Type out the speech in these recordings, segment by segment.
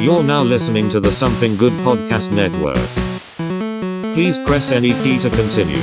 You're now listening to the Something Good Podcast Network. Please press any key to continue.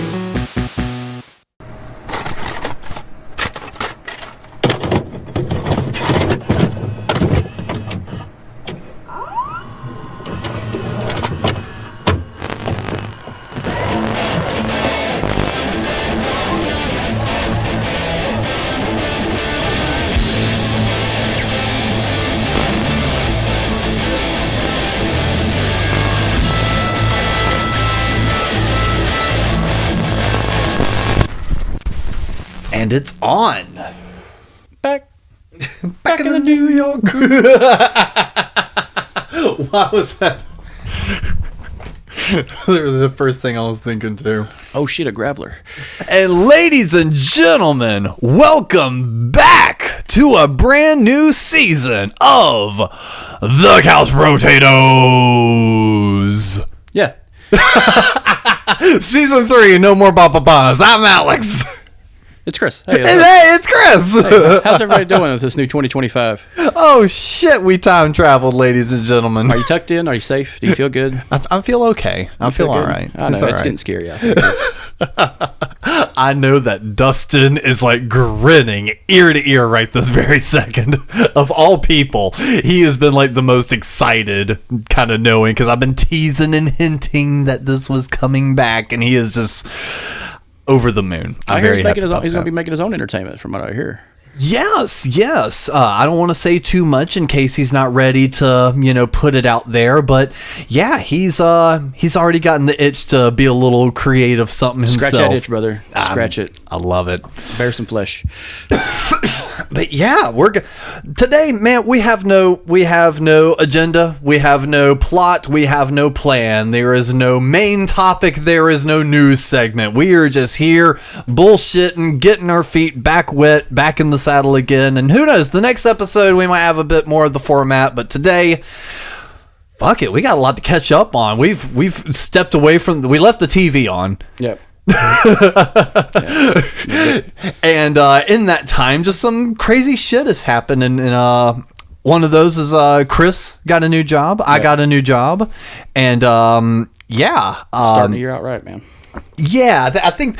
And it's on. Back in the New York. Why was that? The first thing I was thinking too. Oh shit, a graveler. And ladies and gentlemen, welcome back to a brand new season of The Couch Potatoes. Yeah. Season 3, no more Ba-Ba-Bas. I'm Alex. It's Chris. Hey, Hey, it's Chris. hey, how's everybody doing with this new 2025? Oh shit, we time traveled, ladies and gentlemen. Are you tucked in? Are you safe? Do you feel good? I feel okay. I feel all right. I know, it's getting scary out there. I know that Dustin is like grinning ear to ear right this very second. Of all people, he has been like the most excited, kind of knowing, because I've been teasing and hinting that this was coming back, and he is just over the moon. I hear he's going to be making his own entertainment, from what I hear. Yes. I don't want to say too much in case he's not ready to, put it out there. But yeah, he's already gotten the itch to be a little creative something himself. Scratch that itch, brother. Scratch it. I love it. Bear some flesh. But yeah, today, man. We have no agenda. We have no plot. We have no plan. There is no main topic. There is no news segment. We are just here bullshitting, getting our feet back wet, back in the saddle again. And who knows? The next episode we might have a bit more of the format. But today, fuck it, we got a lot to catch up on. We've stepped away from. We left the TV on. Yep. And in that time, just some crazy shit has happened, and one of those is Chris got a new job. I got a new job, and starting the year out right, man. Yeah, I think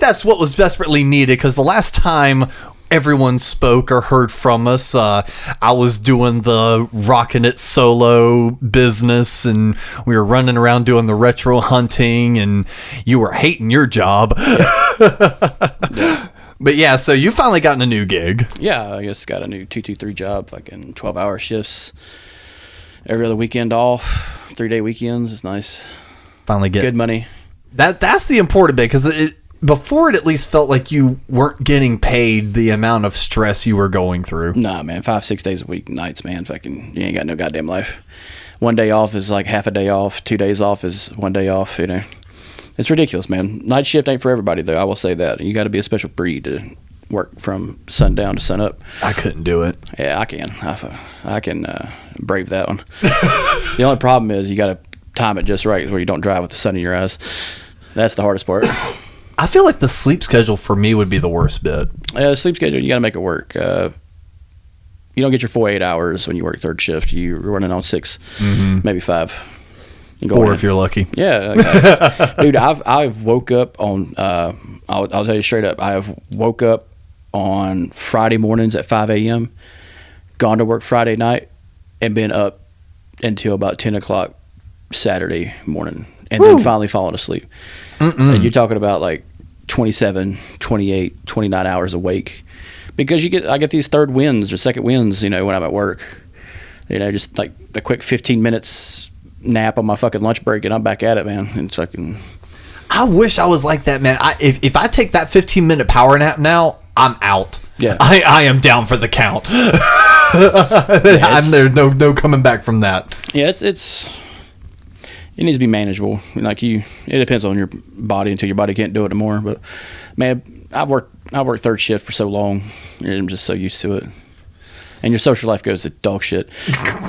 that's what was desperately needed, because the last time everyone spoke or heard from us, I was doing the rocking it solo business, and we were running around doing the retro hunting, and you were hating your job. Yeah. But yeah, so you finally gotten a new gig. Yeah, I guess got a new 223 job, fucking 12-hour shifts, every other weekend off, 3-day weekends. It's nice. Finally get good money. That's the important bit, because before it at least felt like you weren't getting paid the amount of stress you were going through. Nah, man, 5-6 days a week, nights, man. Fucking, you ain't got no goddamn life. 1 day off is like half a day off. 2 days off is 1 day off. It's ridiculous, man. Night shift ain't for everybody, though. I will say that. You got to be a special breed to work from sundown to sunup. I couldn't do it. Yeah, I can. I can brave that one. The only problem is you got to time it just right where you don't drive with the sun in your eyes. That's the hardest part. I feel like the sleep schedule for me would be the worst bit. The sleep schedule, you got to make it work. You don't get your full 8 hours when you work third shift. You're running on 6, maybe 5. 4 if you're lucky. Yeah. Dude, I've woke up on, I'll tell you straight up, I have woke up on Friday mornings at 5 a.m., gone to work Friday night, and been up until about 10 o'clock Saturday morning, and then finally falling asleep. And you're talking about like 27, 28, 29 hours awake, because I get these third winds or second winds, when I'm at work, just like a quick 15 minutes nap on my fucking lunch break, and I'm back at it, man. It's fucking. I wish I was like that, man. If I take that 15-minute power nap now, I'm out. Yeah, I am down for the count. There's no coming back from that. Yeah, it needs to be manageable. It depends on your body until your body can't do it anymore. But man, I've worked third shift for so long, and I'm just so used to it. And your social life goes to dog shit.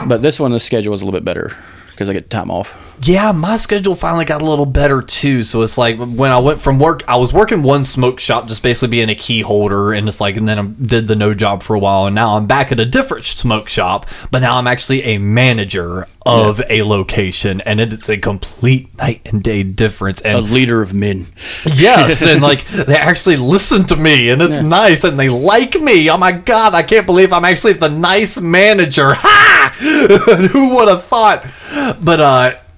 But this schedule is a little bit better because I get time off. Yeah, my schedule finally got a little better too. So it's like when I went from work, I was working one smoke shop, just basically being a key holder, and it's like, and then I did the no job for a while, and now I'm back at a different smoke shop, but now I'm actually a manager of a location, and it's a complete night and day difference. And a leader of men. yes, and like they actually listen to me, and it's nice, and they like me. Oh my god, I can't believe I'm actually the nice manager. Ha! Who would have thought?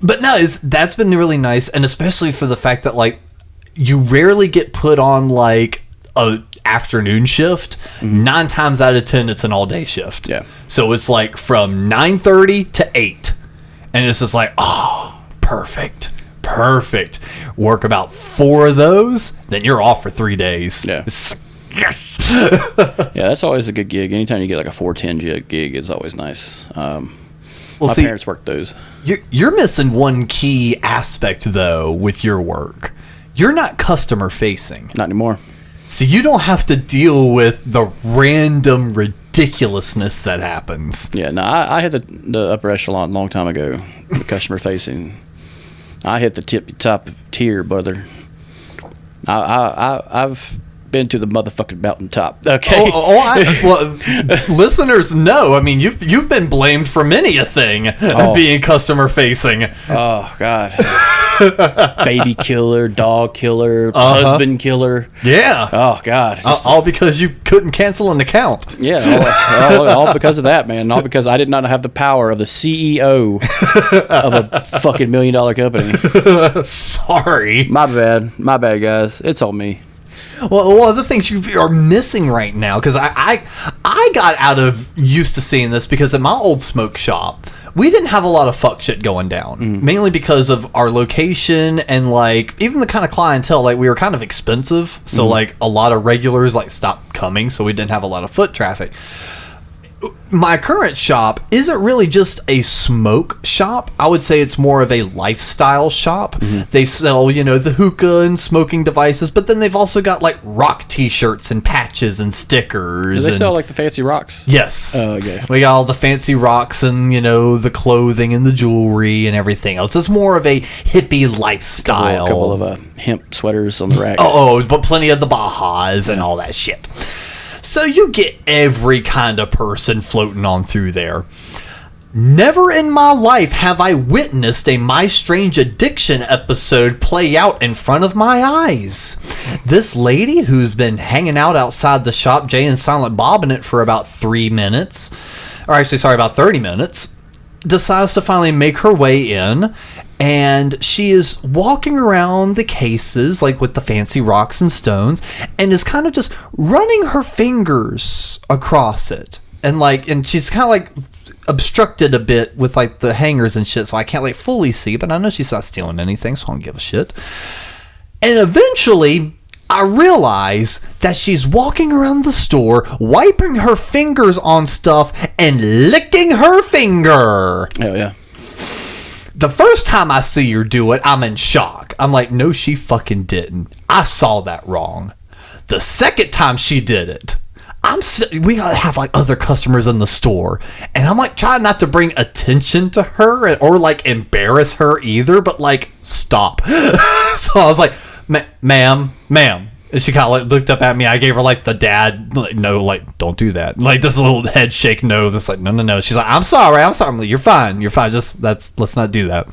But no, that's been really nice, and especially for the fact that like you rarely get put on like a afternoon shift. 9 times out of 10, it's an all day shift. Yeah. So it's like from 9:30 to 8, and it's just like, oh, perfect. Work about 4 of those, then you're off for 3 days. Yeah. Yes. Yeah, that's always a good gig. Anytime you get like a 410 gig, it's always nice. My parents worked those. You're missing one key aspect, though, with your work. You're not customer facing. Not anymore. So you don't have to deal with the random ridiculousness that happens. Yeah, no, I hit the upper echelon a long time ago, the customer facing. I hit the top tier, brother. I've been to the motherfucking mountaintop. Okay. Well, listeners know. I mean, you've been blamed for many a thing being customer facing. Oh God. Baby killer, dog killer, husband killer. Yeah. Oh God. All because you couldn't cancel an account. Yeah. All because of that, man. All because I did not have the power of the CEO of a fucking $1 million company. Sorry. My bad, guys. It's all me. Well, other things you are missing right now, because I got out of used to seeing this because at my old smoke shop, we didn't have a lot of fuck shit going down, mainly because of our location and like even the kind of clientele. Like we were kind of expensive, so like a lot of regulars like stopped coming, so we didn't have a lot of foot traffic. My current shop isn't really just a smoke shop. I would say it's more of a lifestyle shop. They sell, the hookah and smoking devices, but then they've also got like rock t-shirts and patches and stickers. Do they sell like the fancy rocks? Yes. Oh, okay. We got all the fancy rocks and, the clothing and the jewelry and everything else. It's more of a hippie lifestyle. A couple of hemp sweaters on the rack. But plenty of the Bajas and all that shit. So you get every kind of person floating on through there. Never in my life have I witnessed a My Strange Addiction episode play out in front of my eyes. This lady who's been hanging out outside the shop, Jay and Silent Bob in it for about 3 minutes, about 30 minutes, decides to finally make her way in. And she is walking around the cases, like with the fancy rocks and stones, and is kind of just running her fingers across it. And she's kind of like obstructed a bit with like the hangers and shit, so I can't like fully see, but I know she's not stealing anything, so I don't give a shit. And eventually, I realize that she's walking around the store, wiping her fingers on stuff, and licking her finger. Oh, yeah. The first time I see her do it, I'm in shock. I'm like, no, she fucking didn't. I saw that wrong. The second time she did it, we have like other customers in the store, and I'm like trying not to bring attention to her or like embarrass her either, but like stop. So I was like, ma'am. And she kind of like looked up at me. I gave her like the dad, like, no, like don't do that. Like this little head shake no. That's like no. She's like, I'm sorry. I'm like, you're fine. Just let's not do that.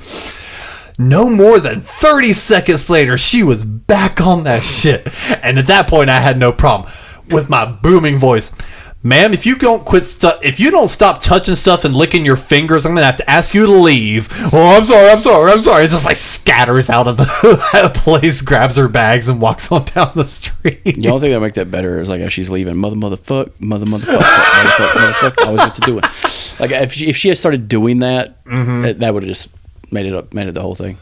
No more than 30 seconds later, she was back on that shit. And at that point, I had no problem with my booming voice. Ma'am, if you don't stop touching stuff and licking your fingers, I'm gonna have to ask you to leave. Oh, I'm sorry. It just like scatters out of the place, grabs her bags, and walks on down the street. The only thing that make that better is like as she's leaving, motherfuck. I always have to do it. Like if she had started doing that, that would have just made it the whole thing.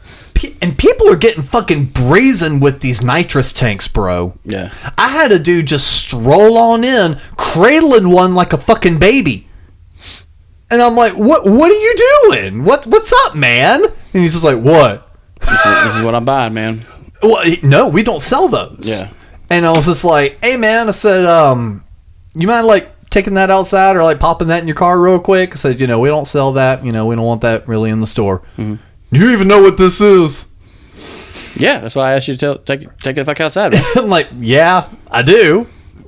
And people are getting fucking brazen with these nitrous tanks, bro. Yeah. I had a dude just stroll on in, cradling one like a fucking baby. And I'm like, what are you doing? What's up, man? And he's just like, what? This is what I'm buying, man. Well, no, we don't sell those. Yeah. And I was just like, hey, man, I said, you mind like taking that outside or like popping that in your car real quick? I said, we don't sell that. We don't want that really in the store. You even know what this is? Yeah, that's why I asked you to take it the fuck outside. Man. I'm like, yeah, I do.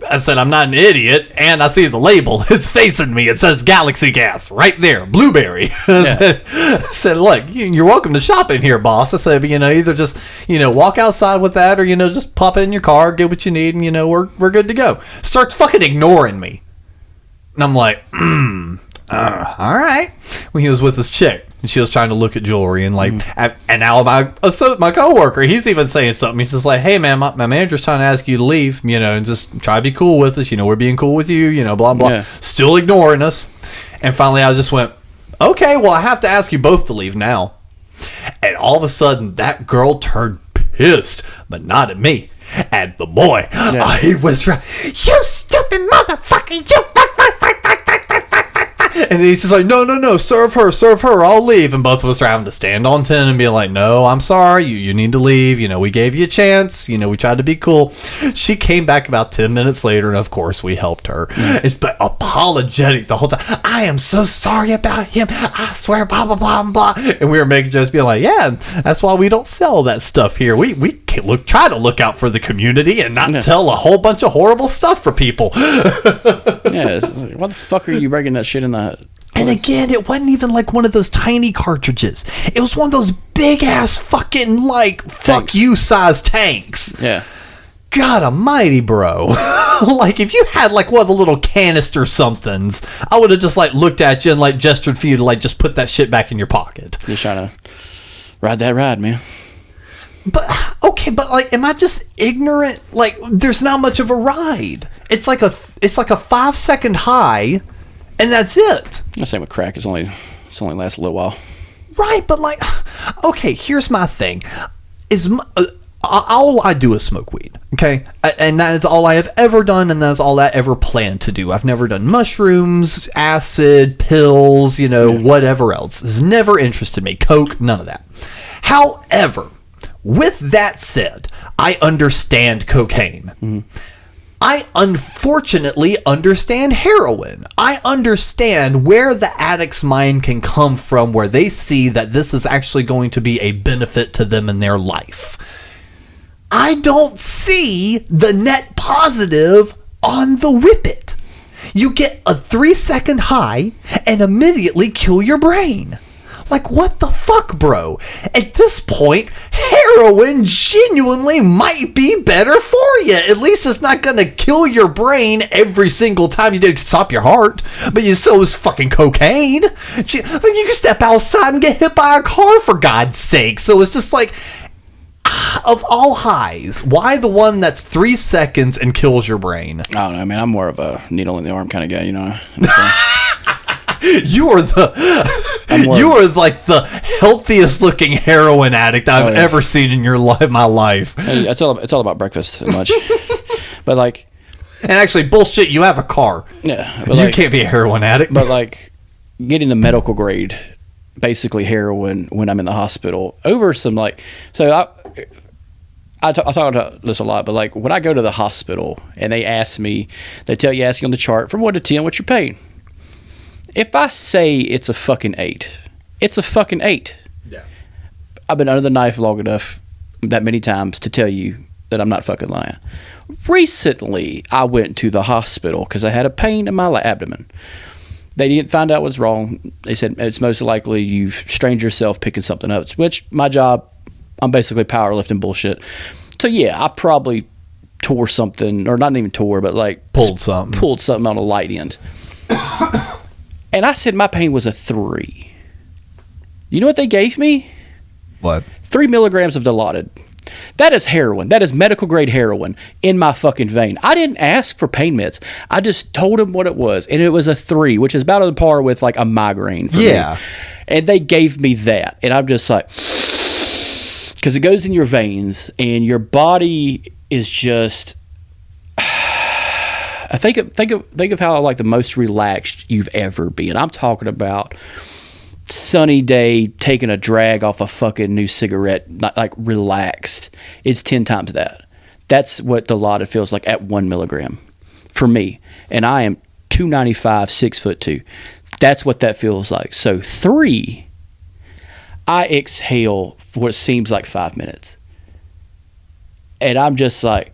I said, I'm not an idiot, and I see the label. It's facing me. It says Galaxy Gas right there, blueberry. I said, look, you're welcome to shop in here, boss. I said, but, either just, walk outside with that, or, just pop it in your car, get what you need, and, we're good to go. Starts fucking ignoring me. And I'm like, all right. When he was with his chick, and she was trying to look at jewelry, and and now my coworker, he's even saying something. He's just like, hey man, my manager's trying to ask you to leave, and just try to be cool with us. We're being cool with you, blah blah. Yeah. Still ignoring us. And finally, I just went, okay, well, I have to ask you both to leave now. And all of a sudden, that girl turned pissed, but not at me. And the boy, he was right. You stupid motherfucker! You. And he's just like, no, serve her, I'll leave. And both of us are having to stand on 10 and be like, no, I'm sorry, you need to leave. We gave you a chance. We tried to be cool. She came back about 10 minutes later, and of course we helped her. But apologetic the whole time. I am so sorry about him. I swear, blah, blah, blah, blah. And we were making just being like, yeah, that's why we don't sell that stuff here. We try to look out for the community and not tell a whole bunch of horrible stuff for people. Yeah, what the fuck are you breaking that shit in the... And again, it wasn't even like one of those tiny cartridges. It was one of those big ass fucking fuck you size tanks. Yeah. God almighty, bro. If you had one of the little canister somethings, I would have just looked at you and gestured for you to just put that shit back in your pocket. Just trying to ride that ride, man. But okay, but am I just ignorant? There's not much of a ride. It's like a 5-second high, and that's it. The same with crack. It's only lasts a little while. Right, but okay, here's my thing. All I do is smoke weed, okay? And that is all I have ever done, and that is all I ever plan to do. I've never done mushrooms, acid, pills, whatever else. It's never interested me. Coke, none of that. However, with that said, I understand cocaine. Mm-hmm. I unfortunately understand heroin. I understand where the addict's mind can come from, where they see that this is actually going to be a benefit to them in their life. I don't see the net positive on the whippet. You get a 3-second high and immediately kill your brain. What the fuck, bro? At this point, heroin genuinely might be better for you. At least it's not going to kill your brain every single time you do. Stop your heart. But so is fucking cocaine. You can step outside and get hit by a car, for God's sake. So it's just of all highs, why the one that's 3 seconds and kills your brain? I don't know, man. I'm more of a needle in the arm kind of guy, You are the healthiest looking heroin addict I've ever seen in my life. Hey, it's all about breakfast and much. But and actually, bullshit. You have a car. Yeah, but you can't be a heroin addict. But getting the medical grade, basically heroin when I'm in the hospital over some so I talk about this a lot, but when I go to the hospital and they ask you on the chart from 1 to 10 what's your pain. If I say it's a fucking 8, it's a fucking 8. Yeah. I've been under the knife long enough that many times to tell you that I'm not fucking lying. Recently, I went to the hospital because I had a pain in my abdomen. They didn't find out what's wrong. They said it's most likely you've strained yourself picking something up, which my job, I'm basically powerlifting bullshit. So yeah, I probably tore something, or not even tore, but pulled something on a light end. And I said my pain was a 3. You know what they gave me? What? 3 milligrams of Dilaudid. That is heroin. That is medical grade heroin in my fucking vein. I didn't ask for pain meds. I just told them what it was, and it was a 3, which is about on par with a migraine for me. And they gave me that, and I'm just because it goes in your veins, and your body is just. I think of how the most relaxed you've ever been. I'm talking about sunny day, taking a drag off a fucking new cigarette, not relaxed. It's 10 times that. That's what Dilaudid feels like at 1 milligram for me. And I am 295, 6'2". That's what that feels like. So 3, I exhale for what seems like 5 minutes. And I'm just like,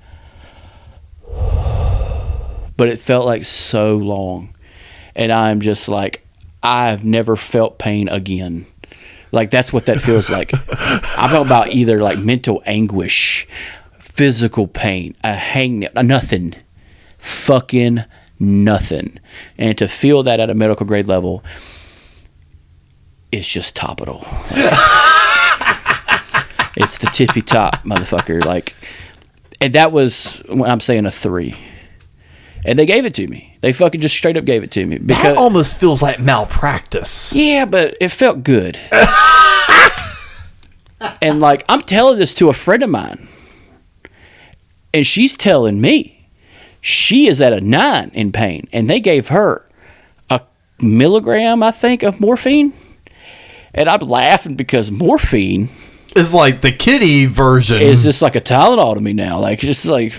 but it felt like so long. And I'm just like, I've never felt pain again. Like, that's what that feels like. I felt about either like mental anguish, physical pain, a hangnail, nothing. Fucking nothing. And to feel that at a medical grade level is just topical. It's the tippy top, motherfucker. Like, and that was when I'm saying a 3. And they gave it to me. They fucking just straight up gave it to me. Because, that almost feels like malpractice. yeah, but it felt good. And like, I'm telling this to a friend of mine. And she's telling me she is at a 9 in pain. And they gave her a milligram, I think, of morphine. And I'm laughing because morphine is like the kiddie version. Is just like a Tylenol to me now. Like, just like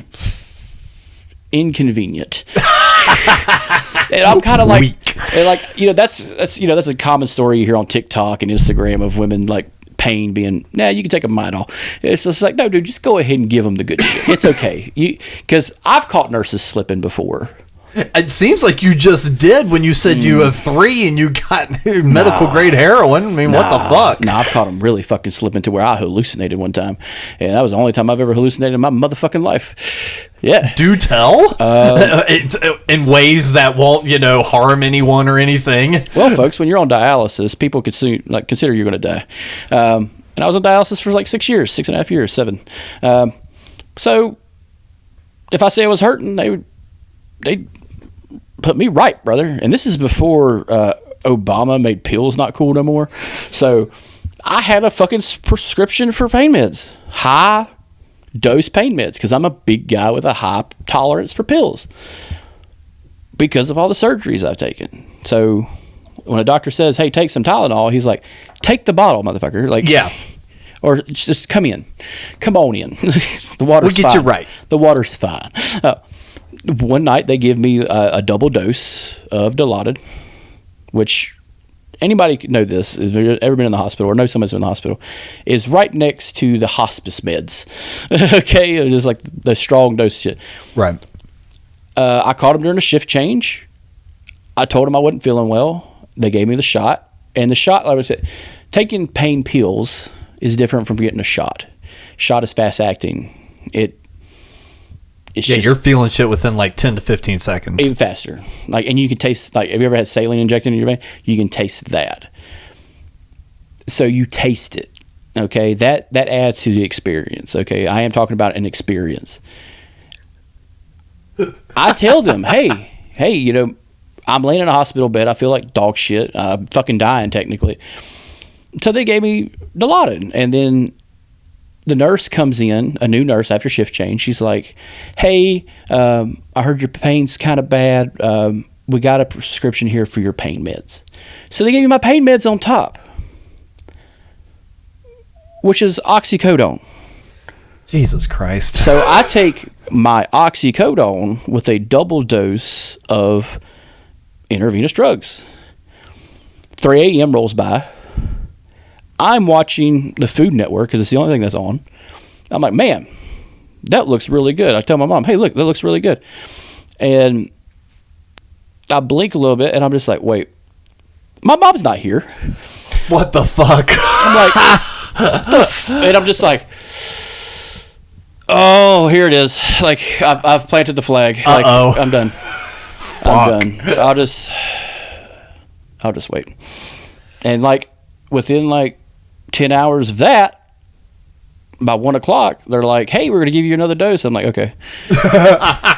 inconvenient. And I'm kind of like, and like, you know, that's a common story you hear on TikTok and Instagram of women like pain being, nah, you can take a Midol. It's just like, no, dude, just go ahead and give them the good shit. It's okay. Because I've caught nurses slipping before. It seems like you just did when you said you have 3 and you got medical grade heroin. I mean, what the fuck? Nah, I've caught them really fucking slipping to where I hallucinated one time. And that was the only time I've ever hallucinated in my motherfucking life. Yeah. Do tell? In ways that won't, harm anyone or anything. Well, folks, when you're on dialysis, people consider you're going to die. And I was on dialysis for like 6 years, 6.5 years, 7. So if I say I was hurting, they'd put me right, brother. And this is before Obama made pills not cool no more. So I had a fucking prescription for pain meds, high dose pain meds, because I'm a big guy with a high tolerance for pills because of all the surgeries I've taken. So when a doctor says, hey, take some Tylenol, he's like, take the bottle, motherfucker. Like, yeah. Or just come on in. The water's we'll get fine. You right. The water's fine. One night they give me a double dose of Dilaudid, which anybody could know this, if you've ever been in the hospital or know somebody's been in the hospital, is right next to the hospice meds. Okay? It's just like the strong dose shit. Right. I caught them during a shift change. I told them I wasn't feeling well. They gave me the shot. And the shot, like I said, taking pain pills is different from getting a shot. Shot is fast acting. It's you're feeling shit within like 10 to 15 seconds. Even faster. Like, and you can taste, like, have you ever had saline injected in your vein? You can taste that. So you taste it. Okay? That adds to the experience. Okay? I am talking about an experience. I tell them, hey, I'm laying in a hospital bed. I feel like dog shit. I'm fucking dying, technically. So they gave me Dilaudid. And then the nurse comes in, a new nurse after shift change. She's like, hey, I heard your pain's kind of bad. We got a prescription here for your pain meds. So they gave me my pain meds on top, which is oxycodone. Jesus Christ. So I take my oxycodone with a double dose of intravenous drugs. 3 a.m. rolls by. I'm watching the Food Network because it's the only thing that's on. I'm like, man, that looks really good. I tell my mom, hey, look, that looks really good. And I blink a little bit, and I'm just like, wait, my mom's not here. What the fuck? I'm like, and I'm just like, oh, here it is. Like, I've planted the flag. Like, I'm done. I'm done. I'll just wait. And like, within like 10 hours of that, by 1 o'clock, they're like, hey, we're going to give you another dose. I'm like, okay.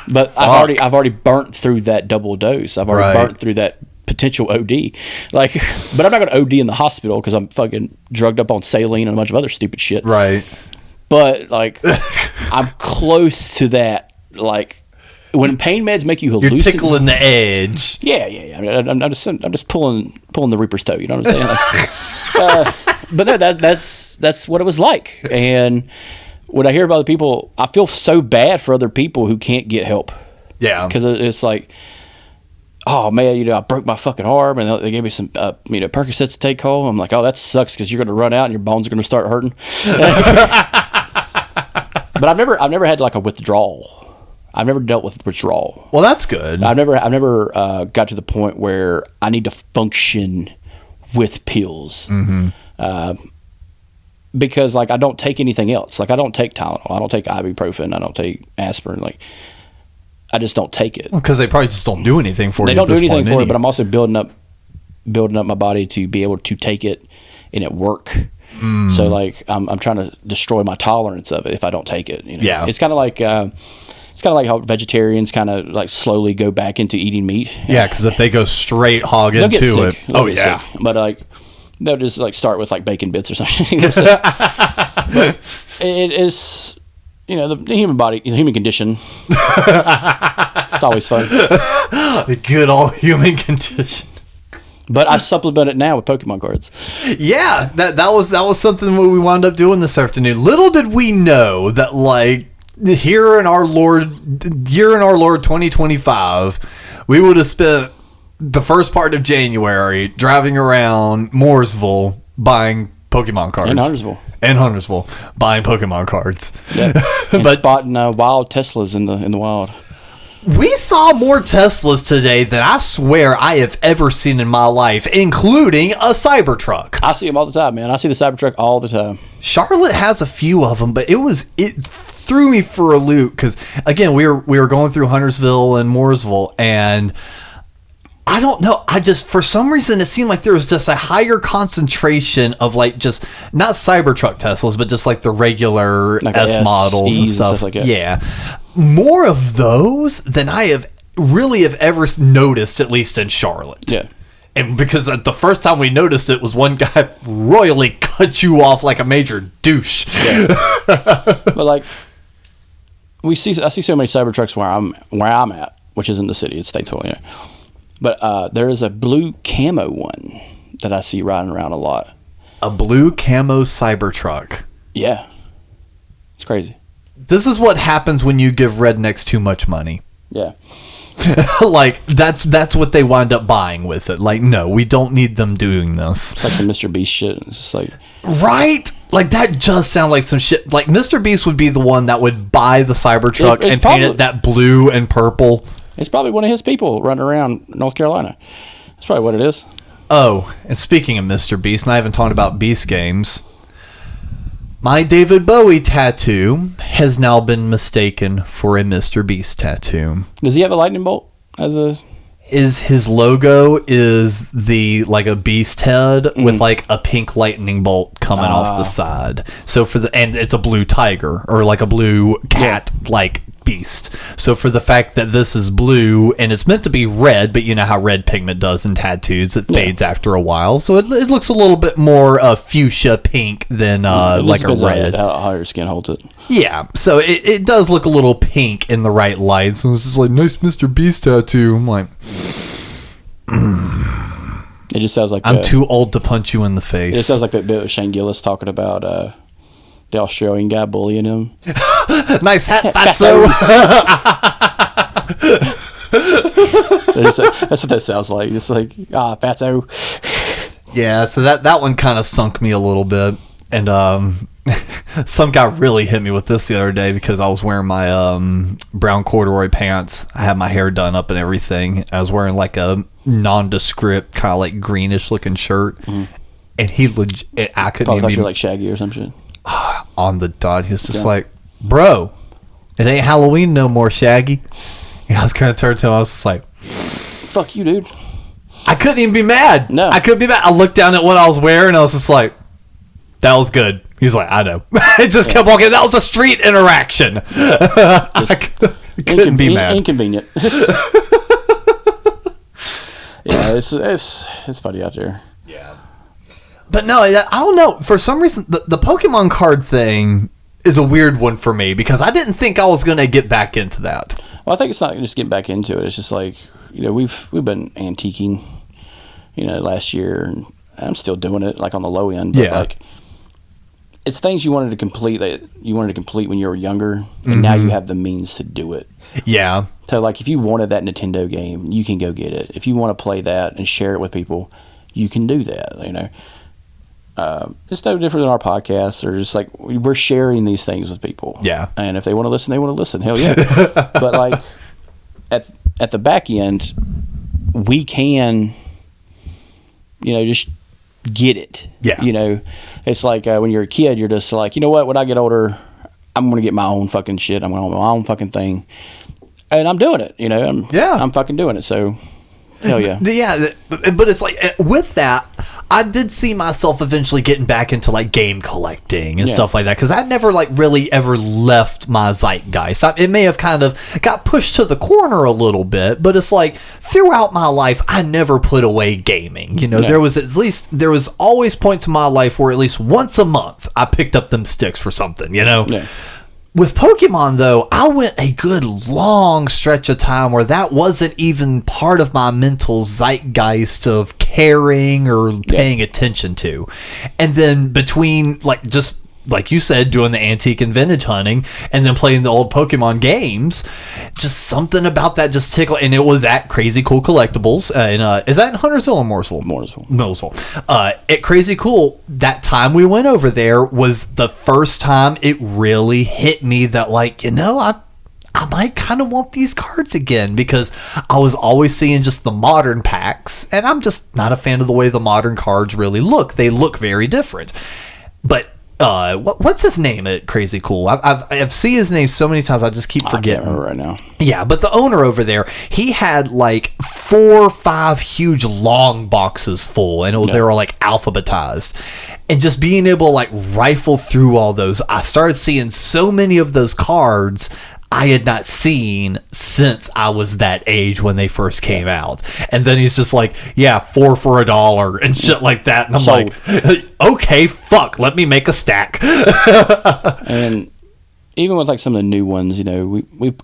But I've already burnt through that double dose. I've already burnt through that potential OD. Like, but I'm not going to OD in the hospital because I'm fucking drugged up on saline and a bunch of other stupid shit. Right. But like, I'm close to that. Like, when pain meds make you hallucinate, you're tickling the edge. Yeah. I mean, I'm just pulling the Reaper's toe. You know what I'm saying? Like, but no, that's what it was like. And when I hear about the people, I feel so bad for other people who can't get help. Yeah, because it's like oh man, I broke my fucking arm, and they gave me some, Percocets to take home. I'm like, oh, that sucks because you're going to run out and your bones are going to start hurting. But I've never had like a withdrawal. I've never dealt with withdrawal. Well, that's good. I've never got to the point where I need to function with pills. Because like I don't take anything else. Like I don't take Tylenol. I don't take ibuprofen. I don't take aspirin. Like I just don't take it. Because they probably just don't do anything for you. They don't do anything for it, but I'm also building up my body to be able to take it and it work. So like I'm trying to destroy my tolerance of it if I don't take it. Yeah. It's kind of like how vegetarians kind of like slowly go back into eating meat. Yeah, because if they go straight hog They'll into get sick. it, oh yeah. Sick. But like they'll just like start with like bacon bits or something. But it is, the human body, the human condition. It's always fun. The good old human condition. But I supplement it now with Pokemon cards. Yeah, that was something we wound up doing this afternoon. Little did we know that like here in our Lord 2025, we would have spent the first part of January driving around Mooresville buying Pokemon cards. And Huntersville buying Pokemon cards. Yeah. But spotting wild Teslas in the wild. We saw more Teslas today than I swear I have ever seen in my life, including a Cybertruck. I see them all the time, man. I see the Cybertruck all the time. Charlotte has a few of them, but it threw me for a loop because, again, we were going through Huntersville and Mooresville, and I don't know. For some reason, it seemed like there was just a higher concentration of like just not Cybertruck Teslas, but just like the regular like S models and stuff like that. Yeah. More of those than I have ever noticed, at least in Charlotte. Yeah. And because the first time we noticed it was one guy royally cut you off like a major douche. Yeah. But like I see so many Cybertrucks where I'm at, which is in the city, it's Statesville, yeah. But there is a blue camo one that I see riding around a lot. A blue camo Cybertruck. Yeah. It's crazy. This is what happens when you give rednecks too much money. Yeah. Like, that's what they wind up buying with it. Like, no, we don't need them doing this. It's like some Mr. Beast shit. It's just like... Right? Like, that just sounds like some shit. Like, Mr. Beast would be the one that would buy the Cybertruck and paint it that blue and purple. It's probably one of his people running around North Carolina. That's probably what it is. Oh, and speaking of Mr. Beast, and I haven't talked about Beast games, my David Bowie tattoo has now been mistaken for a Mr. Beast tattoo. Does he have a lightning bolt as a... His logo is like a beast head with like a pink lightning bolt coming off the side. So and it's a blue tiger or like a blue cat like beast. So for the fact that this is blue and it's meant to be red, but you know how red pigment does in tattoos, it fades after a while. So it looks a little bit more fuchsia pink than like a red. How your skin holds it. Yeah, so it does look a little pink in the right light. So it's just like, nice Mr. Beast tattoo. I'm like, it just sounds like I'm too old to punch you in the face. It sounds like that bit with Shane Gillis talking about the Australian guy bullying him. Nice hat, fatso. That's what that sounds like. It's like, fatso. Yeah, so that one kind of sunk me a little bit. And some guy really hit me with this the other day because I was wearing my brown corduroy pants. I had my hair done up and everything. I was wearing like a nondescript kind of like greenish looking shirt. And he I couldn't Probably even thought you were like Shaggy or some shit. On the dot. He was just like, bro, it ain't Halloween no more, Shaggy. And I was kind of turned to him. I was just like, fuck you, dude. I couldn't even be mad. No. I couldn't be mad. I looked down at what I was wearing and I was just like, that was good. He's like, I know. I just kept walking. That was a street interaction. I couldn't be mad. Inconvenient. Yeah, it's funny out there. Yeah. But no, I don't know. For some reason, the Pokemon card thing is a weird one for me because I didn't think I was going to get back into that. Well, I think it's not just getting back into it. It's just like, we've been antiquing, last year, and I'm still doing it, like on the low end. But like, it's things you wanted to complete when you were younger, and now you have the means to do it. Yeah. So like if you wanted that Nintendo game, you can go get it. If you want to play that and share it with people, you can do that. You know, it's no different than our podcast, or just like we're sharing these things with people. Yeah. And if they want to listen, they want to listen. Hell yeah. But like at the back end, we can, you know, just get it. Yeah. You know, it's like when you're a kid, you're just like, you know what? When I get older, I'm going to get my own fucking shit. I'm going to have my own fucking thing. And I'm doing it, you know. I'm fucking doing it. So, hell yeah. Yeah, but it's like with that, I did see myself eventually getting back into like game collecting and stuff like that, because I never like really ever left my zeitgeist. It may have kind of got pushed to the corner a little bit, but it's like throughout my life, I never put away gaming. You know, there was always points in my life where at least once a month I picked up them sticks for something. You know. Yeah. With Pokemon, though, I went a good long stretch of time where that wasn't even part of my mental zeitgeist of caring or paying attention to. And then between, like, just like you said, doing the antique and vintage hunting and then playing the old Pokemon games, just something about that just tickled. And it was at Crazy Cool Collectibles. Is that in Huntersville or Mooresville? Mooresville. At Crazy Cool, that time we went over there was the first time it really hit me that, like, you know, I might kind of want these cards again, because I was always seeing just the modern packs, and I'm just not a fan of the way the modern cards really look. They look very different. But what's his name at Crazy Cool? I've seen his name so many times, I just keep forgetting. I can't remember right now. Yeah, but the owner over there, he had like 4 or 5 huge long boxes full, and they were like alphabetized. And just being able to like rifle through all those, I started seeing so many of those cards I had not seen since I was that age when they first came out. And then he's just like, yeah, 4 for $1 and shit like that. And I'm like, okay, fuck, let me make a stack. And even with like some of the new ones, you know, we've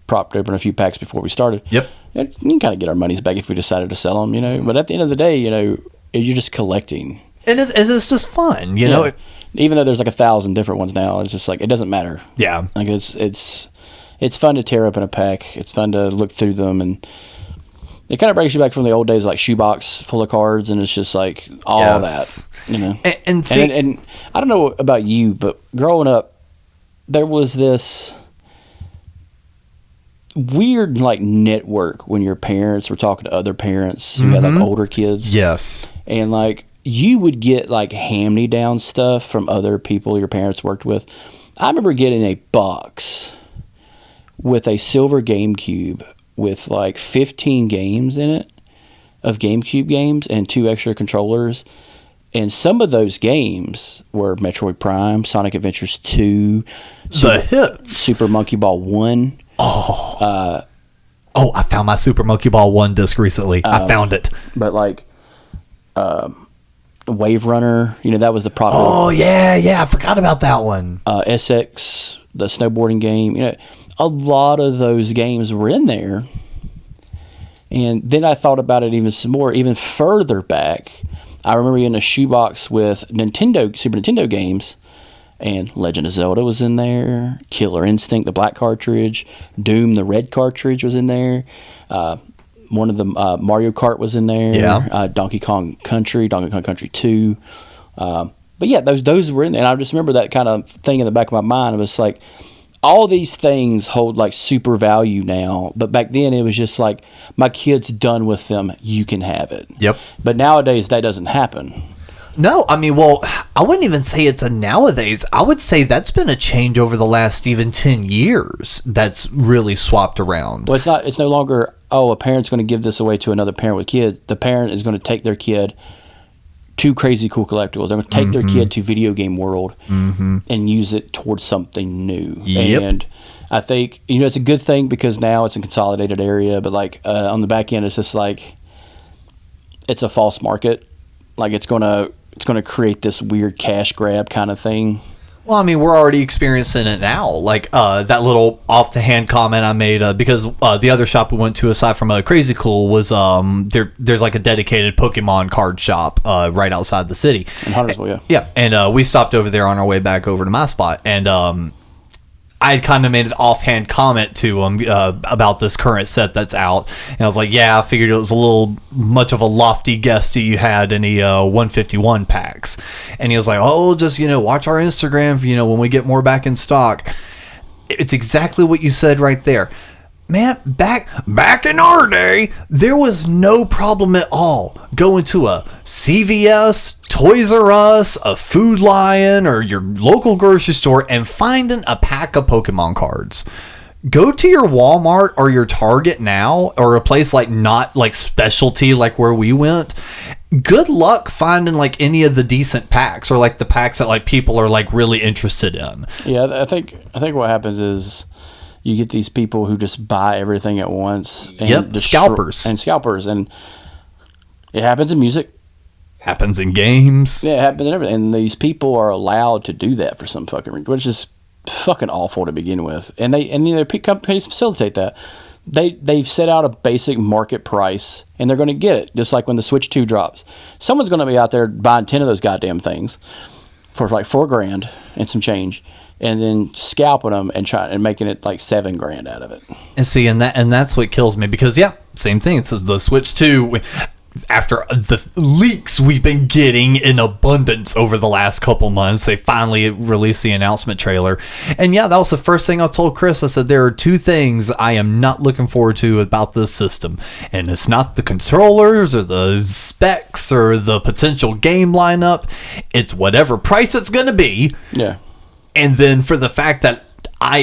propped open a few packs before we started. Yep. You can kind of get our money's back if we decided to sell them, you know. But at the end of the day, you know, you're just collecting. And it's just fun, you know. Even though there's like 1,000 different ones now, it's just like it doesn't matter. Yeah, like it's fun to tear open a pack. It's fun to look through them, and it kind of brings you back from the old days, like shoebox full of cards, and it's just like all that, you know. And I don't know about you, but growing up, there was this weird like network when your parents were talking to other parents who had like older kids. Yes, and like. You would get like hand-me-down stuff from other people your parents worked with. I remember getting a box with a silver GameCube with like 15 games in it, of GameCube games, and 2 extra controllers. And some of those games were Metroid Prime, Sonic Adventures 2, Super Monkey Ball 1. I found my Super Monkey Ball 1 disc recently. I found it. But like... Wave Runner, you know, that was the popular. Oh yeah, I forgot about that one. SX, the snowboarding game, you know, a lot of those games were in there. And then I thought about it even some more, even further back. I remember in a shoebox with Super Nintendo games, and Legend of Zelda was in there, Killer Instinct, the black cartridge, Doom, the red cartridge was in there. One of the Mario Kart was in there. Yeah. Donkey Kong Country 2. But yeah, those were in there. And I just remember that kind of thing in the back of my mind. It was like, all these things hold like super value now. But back then it was just like, my kid's done with them. You can have it. Yep. But nowadays that doesn't happen. No, I mean, well, I wouldn't even say it's a nowadays. I would say that's been a change over the last even 10 years that's really swapped around. Well, it's no longer, a parent's going to give this away to another parent with kids. The parent is going to take their kid to Crazy Cool Collectibles. They're going to take their kid to Video Game World and use it towards something new. Yep. And I think, you know, it's a good thing because now it's a consolidated area, but like on the back end, it's just like, it's a false market. Like it's going to create this weird cash grab kind of thing. Well, I mean, we're already experiencing it now. Like that little off-the-hand comment I made because the other shop we went to, aside from Crazy Cool, was there's like a dedicated Pokemon card shop right outside the city. In Huntersville, yeah. Yeah, and we stopped over there on our way back over to my spot, and I kind of made an offhand comment to him about this current set that's out. And I was like, yeah, I figured it was a little much of a lofty guess that you had any 151 packs. And he was like, oh, just, watch our Instagram, when we get more back in stock. It's exactly what you said right there. Man, back in our day, there was no problem at all going to a CVS, Toys R Us, a Food Lion, or your local grocery store and finding a pack of Pokemon cards. Go to your Walmart or your Target now, or a place like not like specialty like where we went. Good luck finding like any of the decent packs or like the packs that like people are like really interested in. Yeah, I think what happens is you get these people who just buy everything at once. And scalpers. And it happens in music. Happens in games. Yeah, it happens in everything. And these people are allowed to do that for some fucking reason, which is fucking awful to begin with. And companies facilitate that. They've set out a basic market price, and they're going to get it. Just like when the Switch 2 drops, someone's going to be out there buying 10 of those goddamn things for like $4,000 and some change, and then scalping them and making it like $7,000 out of it. And see, and that's what kills me, because same thing. It says the Switch 2. After the leaks we've been getting in abundance over the last couple months, they finally released the announcement trailer. And that was the first thing I told Chris. I said, there are two things I am not looking forward to about this system. And it's not the controllers or the specs or the potential game lineup. It's whatever price it's going to be. Yeah. And then for the fact that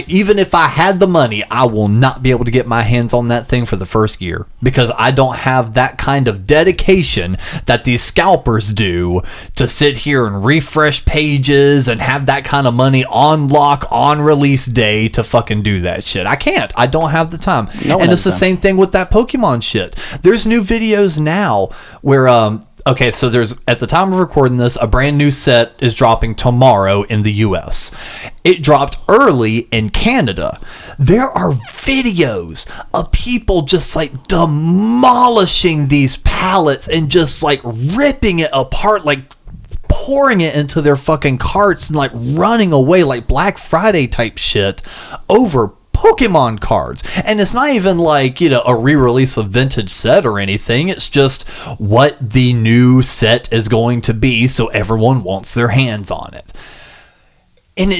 even if I had the money, I will not be able to get my hands on that thing for the first year, because I don't have that kind of dedication that these scalpers do to sit here and refresh pages and have that kind of money on lock on release day to fucking do that shit. I can't. I don't have the time. And it's the same thing with that Pokemon shit. There's new videos now where okay, so there's, at the time of recording this, a brand new set is dropping tomorrow in the US. It dropped early in Canada. There are videos of people just like demolishing these pallets and just like ripping it apart, like pouring it into their fucking carts and like running away like Black Friday type shit over Pokemon cards. And it's not even like, a re-release of vintage set or anything. It's just what the new set is going to be, so everyone wants their hands on it. And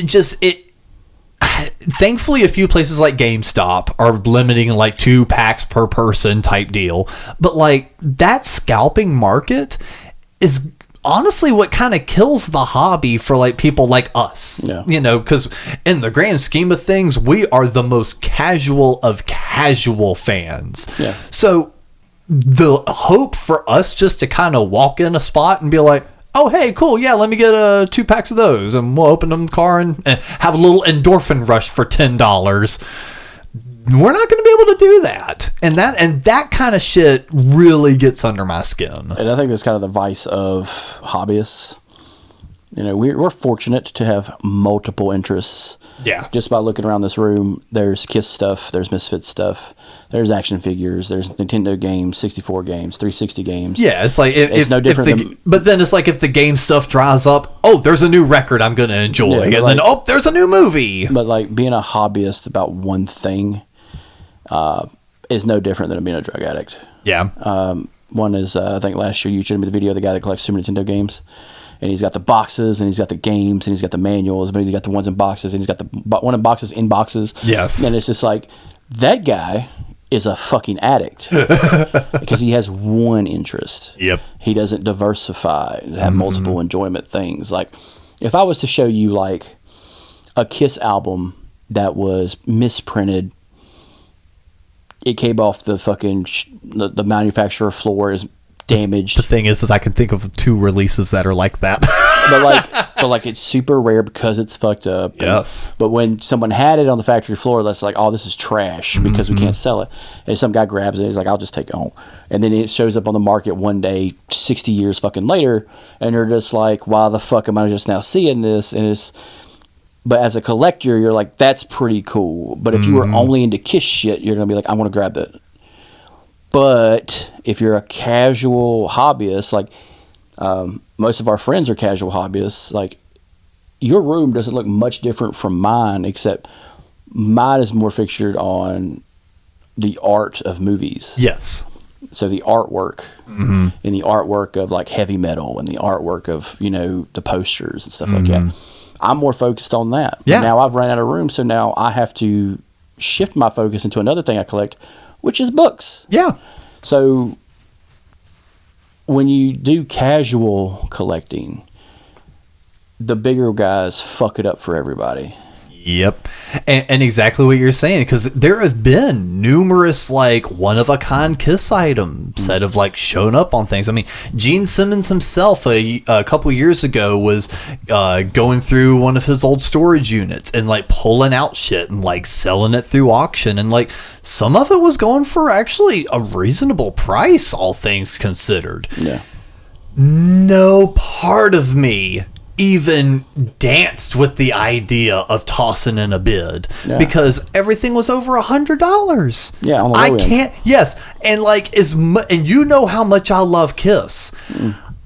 thankfully a few places like GameStop are limiting like 2 packs per person type deal. But like that scalping market is honestly what kind of kills the hobby for like people like us. Because in the grand scheme of things, we are the most casual of casual fans. So the hope for us just to kind of walk in a spot and be like, oh hey, cool, yeah, let me get 2 packs of those, and we'll open them in the car and have a little endorphin rush for $10. We're not going to be able to do that. And that kind of shit really gets under my skin. And I think that's kind of the vice of hobbyists. We're fortunate to have multiple interests. Yeah. Just by looking around this room, there's Kiss stuff, there's Misfits stuff, there's action figures, there's Nintendo games, 64 games, 360 games. Yeah, it's like it's no different. But then it's like if the game stuff dries up, there's a new record I'm going to enjoy, and then there's a new movie. But like being a hobbyist about one thing is no different than being a drug addict. Yeah. One is I think last year you showed me the video of the guy that collects Super Nintendo games. And he's got the boxes, and he's got the games, and he's got the manuals, but he's got the ones in boxes, and he's got the one in boxes in boxes. Yes. And it's just like, that guy is a fucking addict because he has one interest. Yep. He doesn't diversify and have multiple enjoyment things. Like, if I was to show you, like, a Kiss album that was misprinted, it came off the fucking, the manufacturer floor is damaged. The thing is I can think of 2 releases that are like that. but like it's super rare because it's fucked up. Yes. But when someone had it on the factory floor, that's like, oh, this is trash because we can't sell it. And some guy grabs it, he's like, I'll just take it home. And then it shows up on the market one day, 60 years fucking later, and they're just like, why the fuck am I just now seeing this? And But as a collector, you're like, that's pretty cool. But if you were only into Kiss shit, you're going to be like, I want to grab that. But if you're a casual hobbyist, like most of our friends are casual hobbyists, like your room doesn't look much different from mine, except mine is more fixtured on the art of movies. Yes. So the artwork and the artwork of like heavy metal and the artwork of, the posters and stuff like that. I'm more focused on that. Yeah. Now I've run out of room, so now I have to shift my focus into another thing I collect, which is books. Yeah. So when you do casual collecting, the bigger guys fuck it up for everybody. Yep. And exactly what you're saying, because there have been numerous like one-of-a-kind Kiss items that have like shown up on things. I mean, Gene Simmons himself a couple years ago was going through one of his old storage units and like pulling out shit and like selling it through auction, and like some of it was going for actually a reasonable price, all things considered. Yeah. No part of me even danced with the idea of tossing in a bid because everything was over $100. Yeah, on the I low end. can't. Yes, and like and you know how much I love Kiss.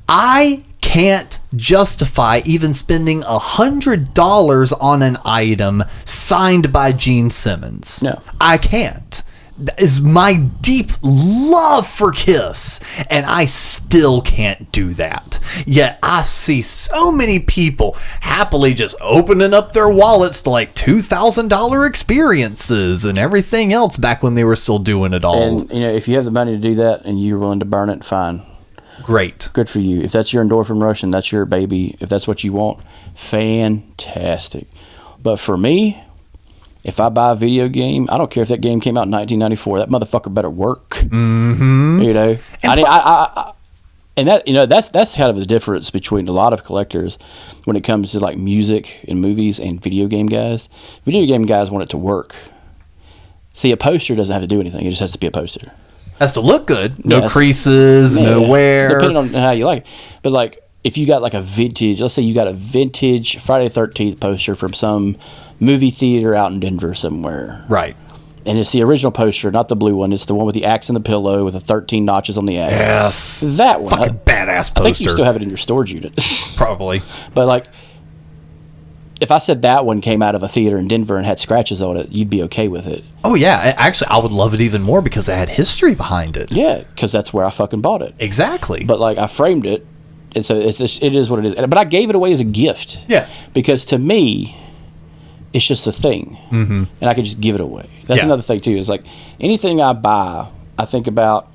I can't justify even spending $100 on an item signed by Gene Simmons. No, I can't. That is my deep love for Kiss, and I still can't do that. Yet I see so many people happily just opening up their wallets to like $2,000 experiences and everything else back when they were still doing it all. and if you have the money to do that and you're willing to burn it, fine. Great. Good for you. If that's your endorphin rush and that's your baby, if that's what you want, fantastic. But for me, if I buy a video game, I don't care if that game came out in 1994. That motherfucker better work. Mm-hmm. And that's kind of the difference between a lot of collectors when it comes to like music and movies and video game guys. Video game guys want it to work. See, a poster doesn't have to do anything. It just has to be a poster. Has to look good. No Yes. creases, no wear. Depending on how you like it. But like, if you got like a vintage, let's say you got a vintage Friday the 13th poster from some movie theater out in Denver somewhere. Right. And it's the original poster, not the blue one. It's the one with the axe and the pillow with the 13 notches on the axe. Yes. That one. Fucking badass poster. I think you still have it in your storage unit. Probably. But like, if I said that one came out of a theater in Denver and had scratches on it, you'd be okay with it. Oh, yeah. Actually, I would love it even more because it had history behind it. Yeah, because that's where I fucking bought it. Exactly. But like, I framed it, and so it is what it is. But I gave it away as a gift. Yeah. Because to me, it's just a thing, and I could just give it away. That's another thing too. Is like anything I buy, I think about.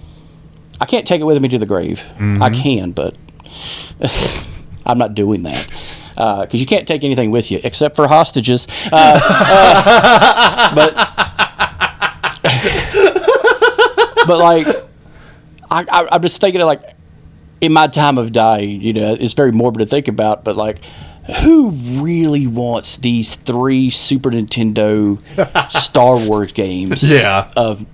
I can't take it with me to the grave. I can, but I'm not doing that because you can't take anything with you except for hostages. But like, I'm just thinking of like in my time of dying. It's very morbid to think about, but like. Who really wants these 3 Super Nintendo Star Wars games of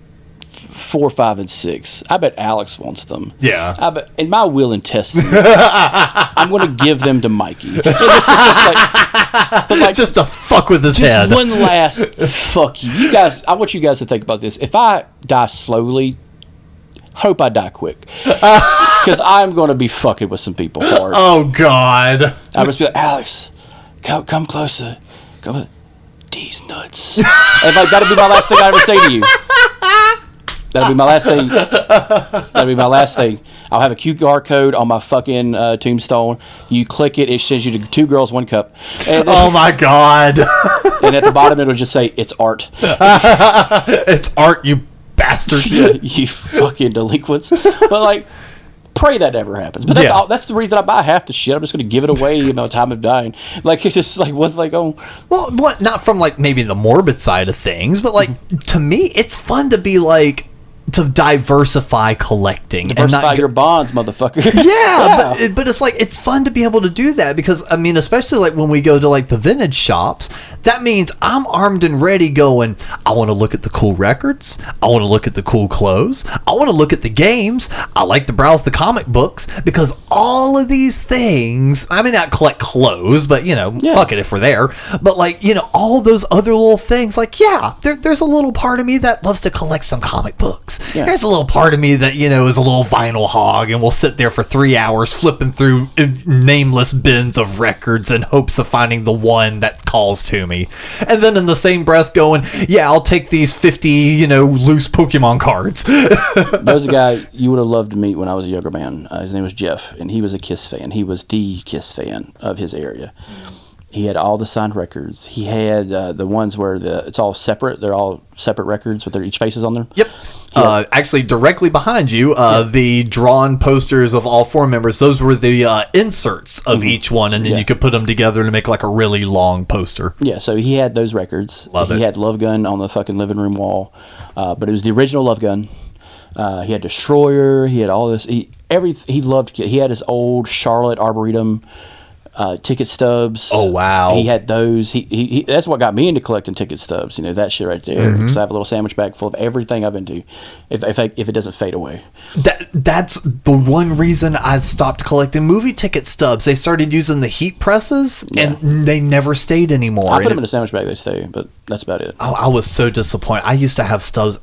4, 5, and 6? I bet Alex wants them. Yeah. I bet, in my will and testament, I'm going to give them to Mikey. Just to fuck with his just head. One last fuck you. You guys, I want you guys to think about this. If I die slowly, hope I die quick. Because I'm going to be fucking with some people hard. Oh, God. I would just be like, Alex, come closer. Come these nuts. And like, that'll be my last thing I ever say to you. That'll be my last thing. That'll be my last thing. I'll have a QR code on my fucking tombstone. You click it, it sends you to 2 girls, 1 cup. And Oh, my God. and at the bottom, it'll just say, it's art. It's art, you bastard. You fucking delinquents. But like, pray that never happens. But that's the reason I buy half the shit. I'm just going to give it away in my time of dying. Like, it's just like one like, oh. Well, not from like maybe the morbid side of things, but like to me, it's fun to be like to diversify collecting. Diversify your bonds, motherfucker. Yeah, but it's like, it's fun to be able to do that because, I mean, especially like when we go to like the vintage shops, that means I'm armed and ready going, I want to look at the cool records. I want to look at the cool clothes. I want to look at the games. I like to browse the comic books because all of these things, I may not collect clothes, but fuck it if we're there. But like, all those other little things, like, there's a little part of me that loves to collect some comic books. Yeah. There's a little part of me that, is a little vinyl hog and will sit there for 3 hours flipping through nameless bins of records in hopes of finding the one that calls to me. And then in the same breath going, I'll take these 50, loose Pokemon cards. There was a guy you would have loved to meet when I was a younger man. His name was Jeff, and he was a Kiss fan. He was the Kiss fan of his area. He had all the signed records. He had the ones where it's all separate. They're all separate records with each faces on them. Yep. Actually, directly behind you, the drawn posters of all 4 members, those were the inserts of each one, and then you could put them together to make like a really long poster. Yeah, so he had those records. He had Love Gun on the fucking living room wall, but it was the original Love Gun. He had Destroyer. He had all this. He loved. He had his old Charlotte Arboretum ticket stubs. Oh wow! He had those. He that's what got me into collecting ticket stubs. That shit right there. Because I have a little sandwich bag full of everything I've been to. If it doesn't fade away. That's the one reason I stopped collecting movie ticket stubs. They started using the heat presses, and they never stayed anymore. I put them in a sandwich bag. They stay, but that's about it. I was so disappointed. I used to have stubs.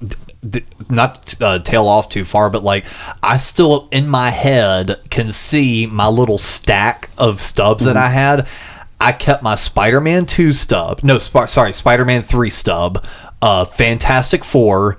Not to tail off too far, but like I still in my head can see my little stack of stubs that I had. I kept my Spider-Man 2 stub. No, Spider-Man 3 stub. Fantastic Four.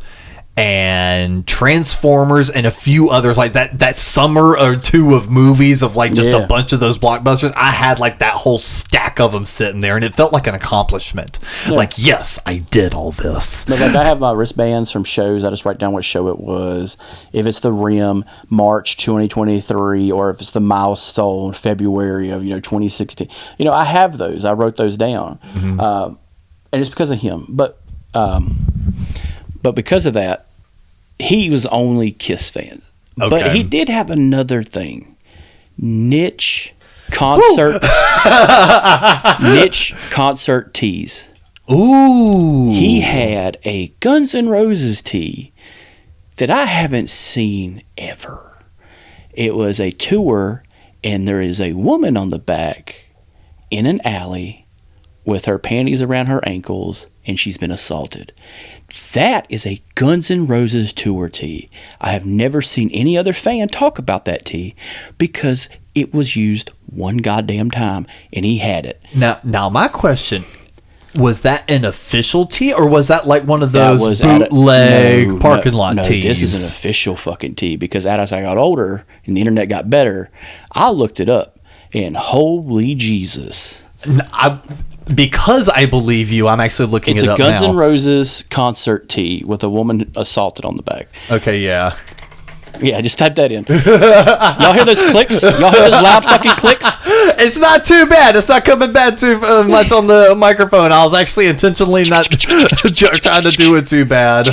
And Transformers and a few others like that summer or two of movies of like just a bunch of those blockbusters. I had like that whole stack of them sitting there, and it felt like an accomplishment. Like, yes, I did all this. But like I have my wristbands from shows. I just write down what show it was. If it's the Rim, March 2023, or if it's the Milestone, February of 2016. I have those. I wrote those down, and it's because of him. But because of that, he was only Kiss fan. Okay. But he did have another thing. Niche concert tees. Ooh. He had a Guns N' Roses tee that I haven't seen ever. It was a tour, and there is a woman on the back in an alley with her panties around her ankles, and she's been assaulted. That is a Guns N' Roses tour tee. I have never seen any other fan talk about that tee because it was used one goddamn time, and he had it. Now my question, was that an official tee, or was that like one of those bootleg parking lot tees? No, this is an official fucking tee because as I got older and the internet got better, I looked it up, and holy Jesus. Because I believe you, I'm actually looking it up now. It's a Guns N' Roses concert tee with a woman assaulted on the back. Okay, yeah. Yeah, just type that in. Y'all hear those clicks? Y'all hear those loud fucking clicks? It's not too bad. It's not coming bad too much on the microphone. I was actually intentionally not trying to do it too bad.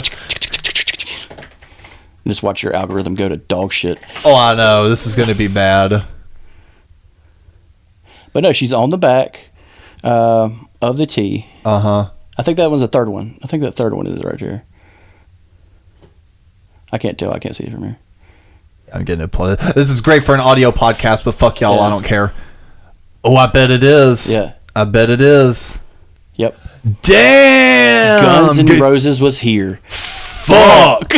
Just watch your algorithm go to dog shit. Oh, I know. This is going to be bad. But no, she's on the back of the tee. Uh-huh. I think that one's the third one. I think that third one is right here. I can't tell. I can't see it from here. I'm getting it. This is great for an audio podcast, but fuck y'all. I don't care. Oh, I bet it is. Yeah. I bet it is. Yep. Damn! Guns N' Roses was here. Fuck!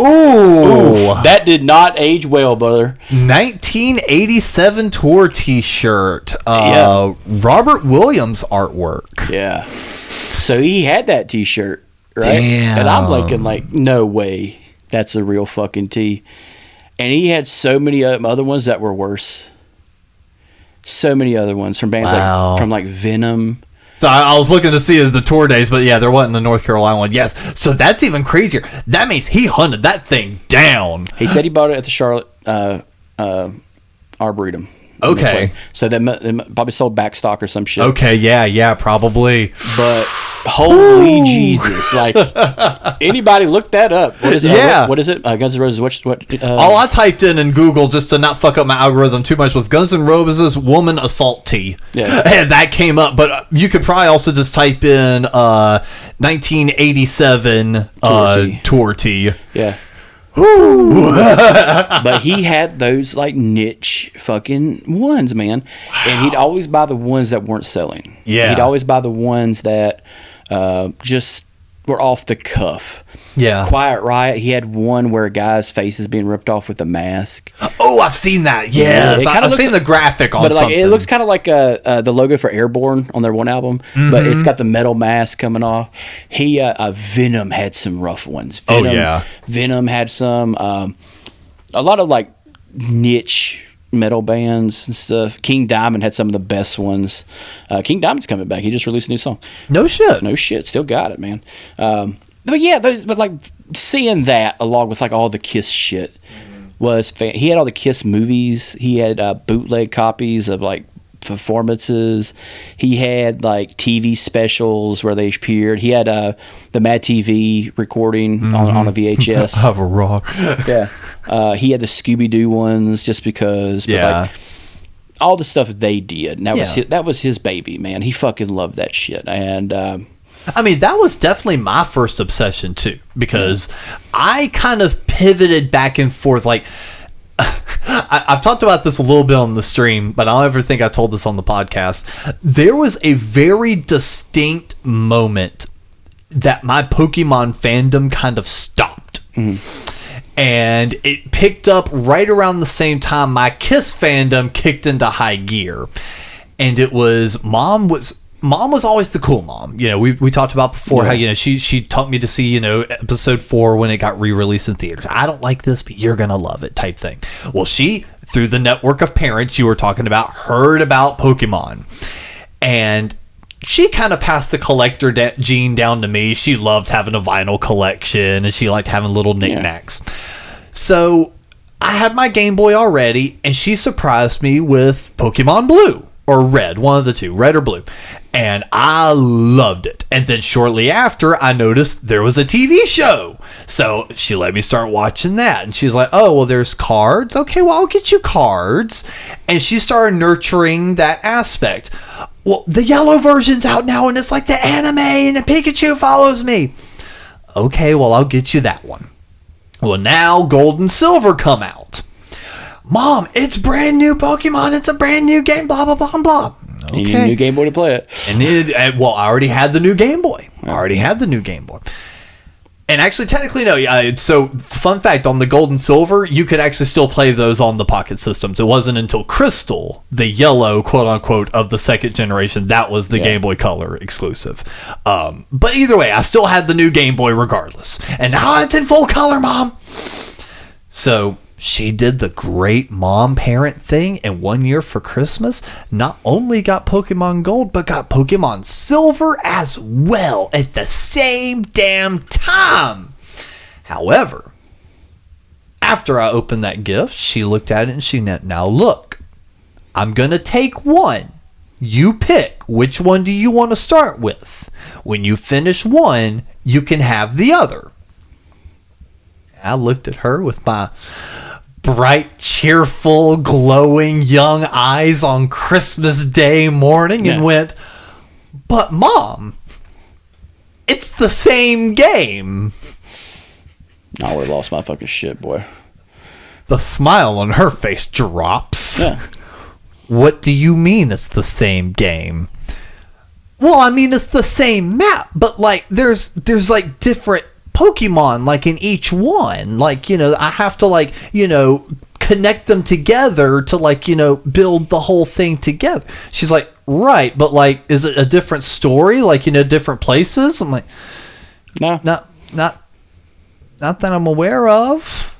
Ooh. That did not age well, brother. 1987 tour t-shirt. Robert Williams artwork. Yeah. So he had that t-shirt, right? Damn. And I'm looking like, no way. That's a real fucking tee. And he had so many other ones that were worse. So many other ones from bands like Venom. So I was looking to see the tour days, but yeah, there wasn't the North Carolina one. Yes. So that's even crazier. That means he hunted that thing down. He said he bought it at the Charlotte Arboretum. Okay. So they probably sold back stock or some shit. Okay, yeah, probably. But Holy Jesus! Like anybody look that up? What is it? Yeah. What is it? Guns N' Roses. What? All I typed in Google just to not fuck up my algorithm too much was Guns N' Roses woman assault tee. Yeah. And that came up, but you could probably also just type in 1987 tour tee. Yeah. But he had those like niche fucking ones, man. Wow. And he'd always buy the ones that weren't selling. Yeah. He'd always buy the ones that just were off the cuff. Yeah. Quiet Riot, he had one where a guy's face is being ripped off with a mask. Oh, I've seen that. Yes. I've seen the graphic on something. It looks kind of like the logo for Airborne on their one album, but it's got the metal mask coming off. Venom had some rough ones. Venom had some, a lot of like niche metal bands and stuff. King Diamond had some of the best ones. King Diamond's coming back. He just released a new song. No shit. Still got it, man. But yeah, but like seeing that along with like all the Kiss shit was he had all the Kiss movies. He had bootleg copies of like performances. He had like TV specials where they appeared. He had the Mad TV recording on a VHS. Have a rock. Yeah. He had the Scooby-Doo ones just because. Yeah. But like, all the stuff they did. And that was his baby, man. He fucking loved that shit. And I mean, that was definitely my first obsession too, because I kind of pivoted back and forth. Like, I've talked about this a little bit on the stream, but I don't ever think I told this on the podcast. There was a very distinct moment that my Pokemon fandom kind of stopped. And it picked up right around the same time my Kiss fandom kicked into high gear. And it was Mom was always the cool mom. You know, we talked about before how, you know, she taught me to see, you know, episode 4 when it got re-released in theaters. I don't like this, but you're gonna love it type thing. Well, she, through the network of parents you were talking about, heard about Pokemon, and she kind of passed the collector gene down to me. She loved having a vinyl collection and she liked having little knickknacks. So I had my Game Boy already, and she surprised me with Pokemon Blue or Red, one of the two, red or blue. And I loved it. And then shortly after, I noticed there was a TV show. So she let me start watching that. And she's like, oh, well, there's cards. Okay, well, I'll get you cards. And she started nurturing that aspect. Well, the yellow version's out now, and it's like the anime, and the Pikachu follows me. Okay, well, I'll get you that one. Well, now Gold and Silver come out. Mom, it's brand new Pokemon. It's a brand new game, blah, blah, blah, blah. Okay. You need a new Game Boy to play it. And well, I already had the new Game Boy. And actually, technically, no. So, fun fact, on the Gold and Silver, you could actually still play those on the Pocket systems. It wasn't until Crystal, the yellow, quote-unquote, of the second generation, that was the Game Boy Color exclusive. But either way, I still had the new Game Boy regardless. And now it's in full color, Mom! So, she did the great mom-parent thing, and one year for Christmas, not only got Pokemon Gold, but got Pokemon Silver as well at the same damn time. However, after I opened that gift, she looked at it and she went, now look, I'm going to take one. You pick. Which one do you want to start with? When you finish one, you can have the other. I looked at her with my bright, cheerful, glowing young eyes on Christmas Day morning and went, but Mom, it's the same game. I would have lost my fucking shit, boy. The smile on her face drops. Yeah. What do you mean it's the same game? Well, I mean, it's the same map, but like there's like different Pokemon like in each one. Like, you know, I have to like, you know, connect them together to like, you know, build the whole thing together. She's like, right, but like, is it a different story? Like, you know, different places? I'm like, no, not that I'm aware of.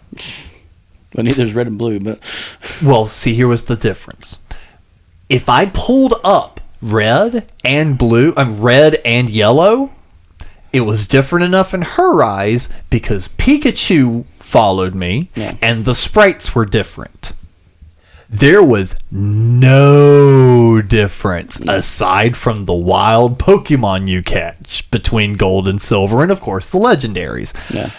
But neither's red and blue, but well, see, here was the difference. If I pulled up red and blue, red and yellow, it was different enough in her eyes because Pikachu followed me and the sprites were different. there was no difference aside from the wild Pokemon you catch between gold and silver, and of course the legendaries. Yeah.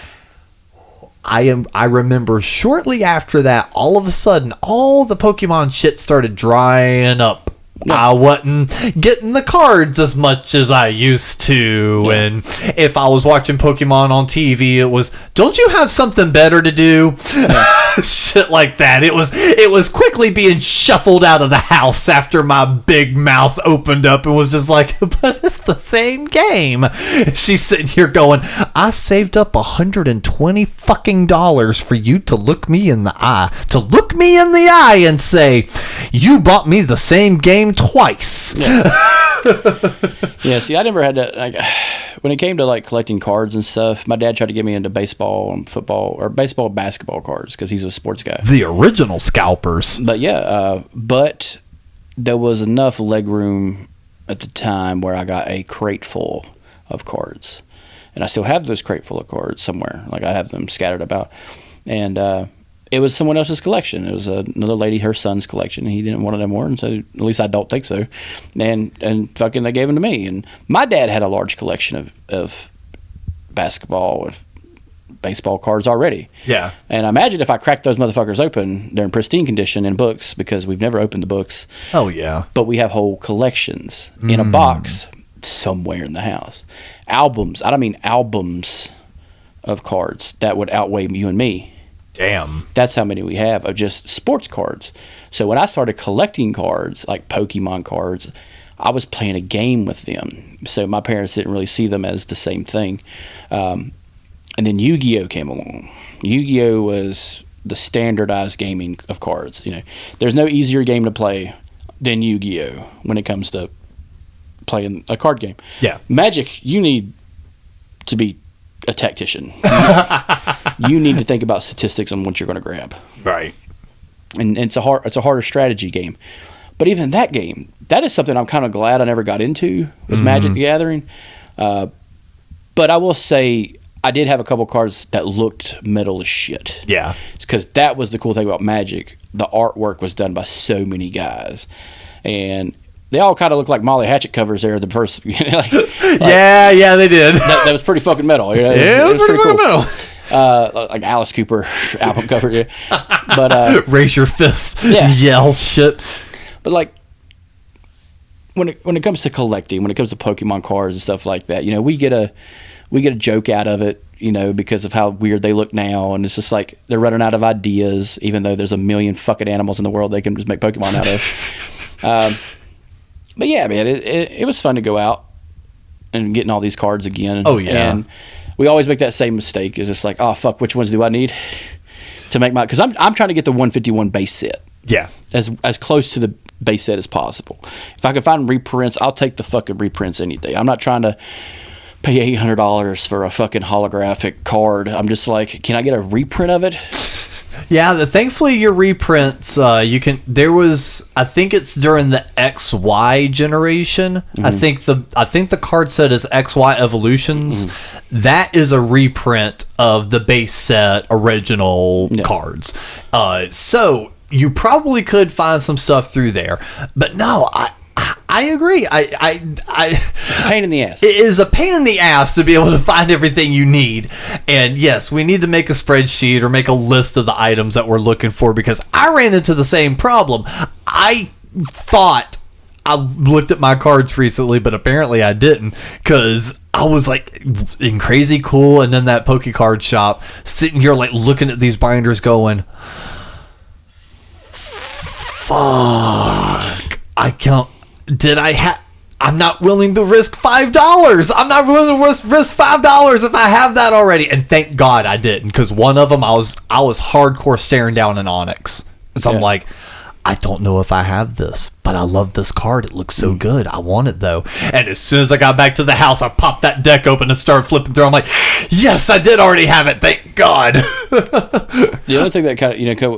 I remember shortly after that, all of a sudden, all the Pokemon shit started drying up. I wasn't getting the cards as much as I used to. Yeah. And if I was watching Pokemon on TV, it was, don't you have something better to do? Yeah. Shit like that. It was quickly being shuffled out of the house after my big mouth opened up and was just like, but it's the same game. She's sitting here going, I saved up $120 fucking dollars for you to look me in the eye. To look me in the eye and say, you bought me the same game twice. Yeah, see, I never had to, like, when it came to like collecting cards and stuff, my dad tried to get me into baseball and football, or baseball and basketball cards, because he's a sports guy. The original scalpers. But yeah, but there was enough leg room at the time where I got a crate full of cards, and I still have those crate full of cards somewhere. Like, I have them scattered about, and it was someone else's collection. It was another lady, her son's collection, and he didn't want it anymore, and so, at least I don't think so. And fucking they gave them to me. And my dad had a large collection of basketball and baseball cards already. Yeah. And I imagine if I cracked those motherfuckers open, they're in pristine condition in books, because we've never opened the books. Oh, yeah. But we have whole collections in a box somewhere in the house. Albums. I don't mean albums of cards that would outweigh you and me. Damn. That's how many we have of just sports cards. So when I started collecting cards, like Pokemon cards, I was playing a game with them. So my parents didn't really see them as the same thing. And then Yu-Gi-Oh came along. Yu-Gi-Oh was the standardized gaming of cards. You know, there's no easier game to play than Yu-Gi-Oh when it comes to playing a card game. Yeah. Magic, you need to be a tactician. You need to think about statistics on what you're going to grab. Right. And it's a harder strategy game. But even that game, that is something I'm kind of glad I never got into, was Magic the Gathering. But I will say, I did have a couple cards that looked metal as shit. Yeah. Because that was the cool thing about Magic. The artwork was done by so many guys. And they all kind of look like Molly Hatchet covers there. The first, yeah, they did. That was pretty fucking metal. You know? It was pretty fucking metal. Like Alice Cooper album cover, yeah. But raise your fist, yeah. Yell shit. But like when it comes to collecting, when it comes to Pokemon cards and stuff like that, you know, we get a joke out of it, you know, because of how weird they look now, and it's just like they're running out of ideas, even though there's a million fucking animals in the world they can just make Pokemon out of. But yeah, man, it was fun to go out and getting all these cards again. Oh yeah. And we always make that same mistake. It's just like, oh fuck, which ones do I need to make my? Because I'm trying to get the 151 base set. Yeah. As close to the base set as possible. If I can find reprints, I'll take the fucking reprints any day. I'm not trying to pay $800 for a fucking holographic card. I'm just like, can I get a reprint of it? Yeah, thankfully your reprints, you can. There was, I think it's during the XY generation. I think the card set is XY Evolutions. That is a reprint of the base set original cards. So you probably could find some stuff through there, but no, I agree. It's a pain in the ass. It is a pain in the ass to be able to find everything you need. And yes, we need to make a spreadsheet or make a list of the items that we're looking for, because I ran into the same problem. I thought I looked at my cards recently, but apparently I didn't, because I was like in Crazy Cool and then that Poke Card shop, sitting here like looking at these binders going, fuck, I can't. I'm not willing to risk $5. I'm not willing to risk $5 if I have that already. And thank God I didn't, because one of them I was hardcore staring down an Onyx. So I'm like, I don't know if I have this, but I love this card. It looks so good. I want it though. And as soon as I got back to the house, I popped that deck open and started flipping through. I'm like, yes, I did already have it. Thank God. The only thing that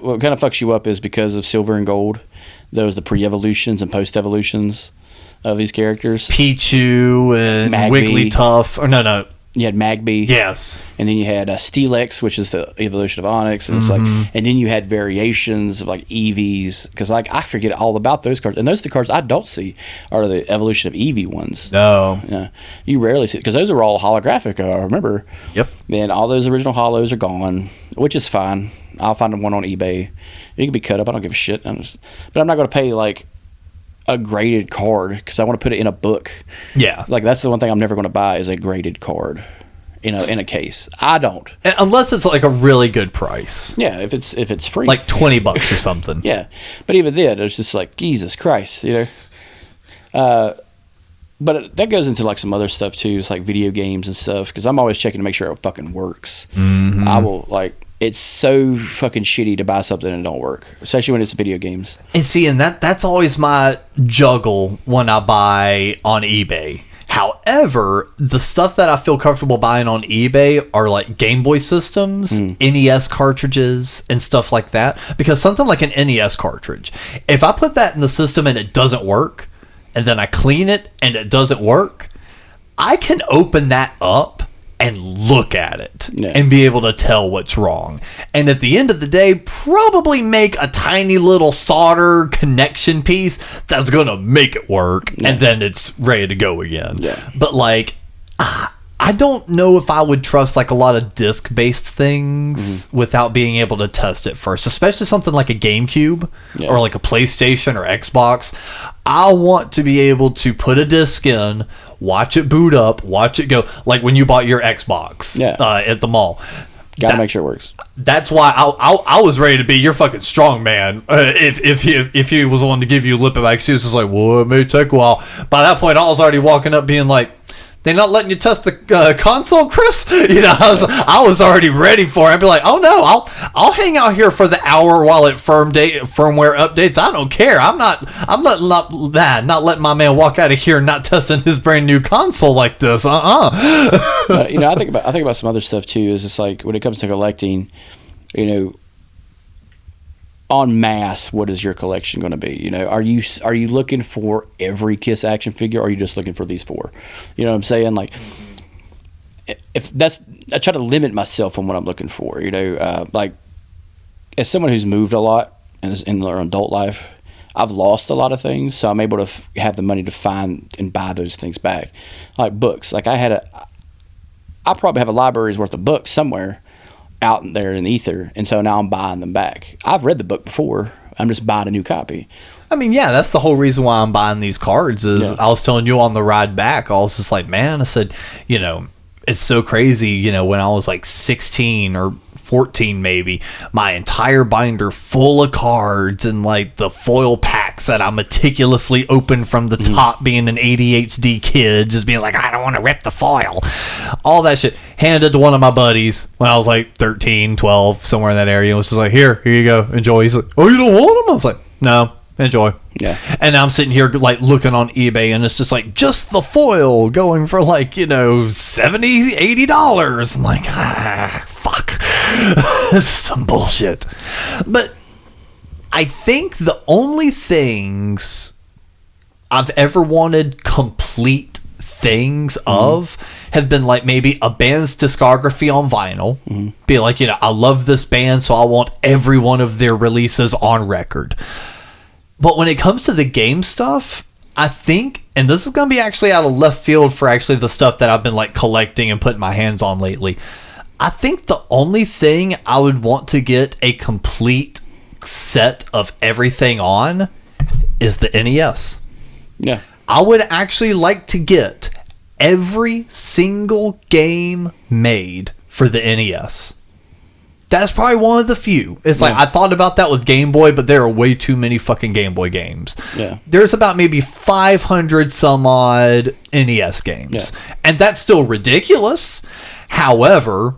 what kind of fucks you up is because of silver and gold. Those the pre-evolutions and post-evolutions of these characters. Pichu and Magby. Wigglytuff. Or no. You had Magby. Yes. And then you had Steelix, which is the evolution of Onyx. And it's like, and then you had variations of like EVs. Because like, I forget all about those cards. And those are the cards I don't see are the evolution of EV ones. No. Yeah. You rarely see it. Because those are all holographic, I remember. Yep. And all those original holos are gone, which is fine. I'll find one on eBay. It can be cut up. I don't give a shit. But I'm not going to pay like a graded card because I want to put it in a book. Yeah. Like that's the one thing I'm never going to buy is a graded card, in a case. I don't. Unless it's like a really good price. Yeah, if it's free, like $20 or something. Yeah, but even then, it's just like Jesus Christ, But that goes into like some other stuff too. It's like video games and stuff because I'm always checking to make sure it fucking works. I will like. It's so fucking shitty to buy something and it don't work, especially when it's video games. And see, and that's always my juggle when I buy on eBay. However, the stuff that I feel comfortable buying on eBay are like Game Boy systems, NES cartridges, and stuff like that. Because something like an NES cartridge, if I put that in the system and it doesn't work, and then I clean it and it doesn't work, I can open that up and look at it and be able to tell what's wrong. And at the end of the day, probably make a tiny little solder connection piece that's going to make it work. And then it's ready to go again. Yeah. But like, I don't know if I would trust like a lot of disc-based things without being able to test it first, especially something like a GameCube or like a PlayStation or Xbox. I want to be able to put a disc in, watch it boot up, watch it go, like when you bought your Xbox at the mall. Gotta make sure it works. That's why I was ready to be your fucking strong man. If he was the one to give you a lip of excuses, like, well, it may take a while. By that point, I was already walking up being like, they're not letting you test the console, Chris? I was already ready for it. I'd be like, oh no, I'll hang out here for the hour while it firmware updates. I don't care. I'm not letting my man walk out of here not testing his brand new console like this. I think about some other stuff too. Is it's like when it comes to collecting, en masse, what is your collection going to be? Are you looking for every Kiss action figure, or are you just looking for these 4? You know what I'm saying? Like, if that's, I try to limit myself on what I'm looking for. Like, as someone who's moved a lot in their adult life, I've lost a lot of things, so I'm able to have the money to find and buy those things back. Like books, like I probably have a library's worth of books somewhere out there in the ether, and so now I'm buying them back. I've read the book before. I'm just buying a new copy. I mean, yeah, that's the whole reason why I'm buying these cards is I was telling you on the ride back, I was just like, man, I said, it's so crazy, when I was like 16 or 14 maybe, my entire binder full of cards and like the foil packs that I meticulously opened from the top, being an ADHD kid, just being like, I don't want to rip the foil. All that shit. Handed to one of my buddies when I was like 13, 12, somewhere in that area. It was just like, here you go, enjoy. He's like, oh, you don't want them? I was like, no, enjoy. Yeah. And I'm sitting here like looking on eBay, and it's just like just the foil going for like, $70, $80. I'm like, fuck. This is some bullshit. But I think the only things I've ever wanted complete things of have been like maybe a band's discography on vinyl. Be like, I love this band, so I want every one of their releases on record. But when it comes to the game stuff, I think, and this is going to be actually out of left field for actually the stuff that I've been like collecting and putting my hands on lately, I think the only thing I would want to get a complete set of everything on is the NES. Yeah. I would actually like to get every single game made for the NES. That's probably one of the few. It's like, I thought about that with Game Boy, but there are way too many fucking Game Boy games. Yeah. There's about maybe 500 some odd NES games. Yeah. And that's still ridiculous. However,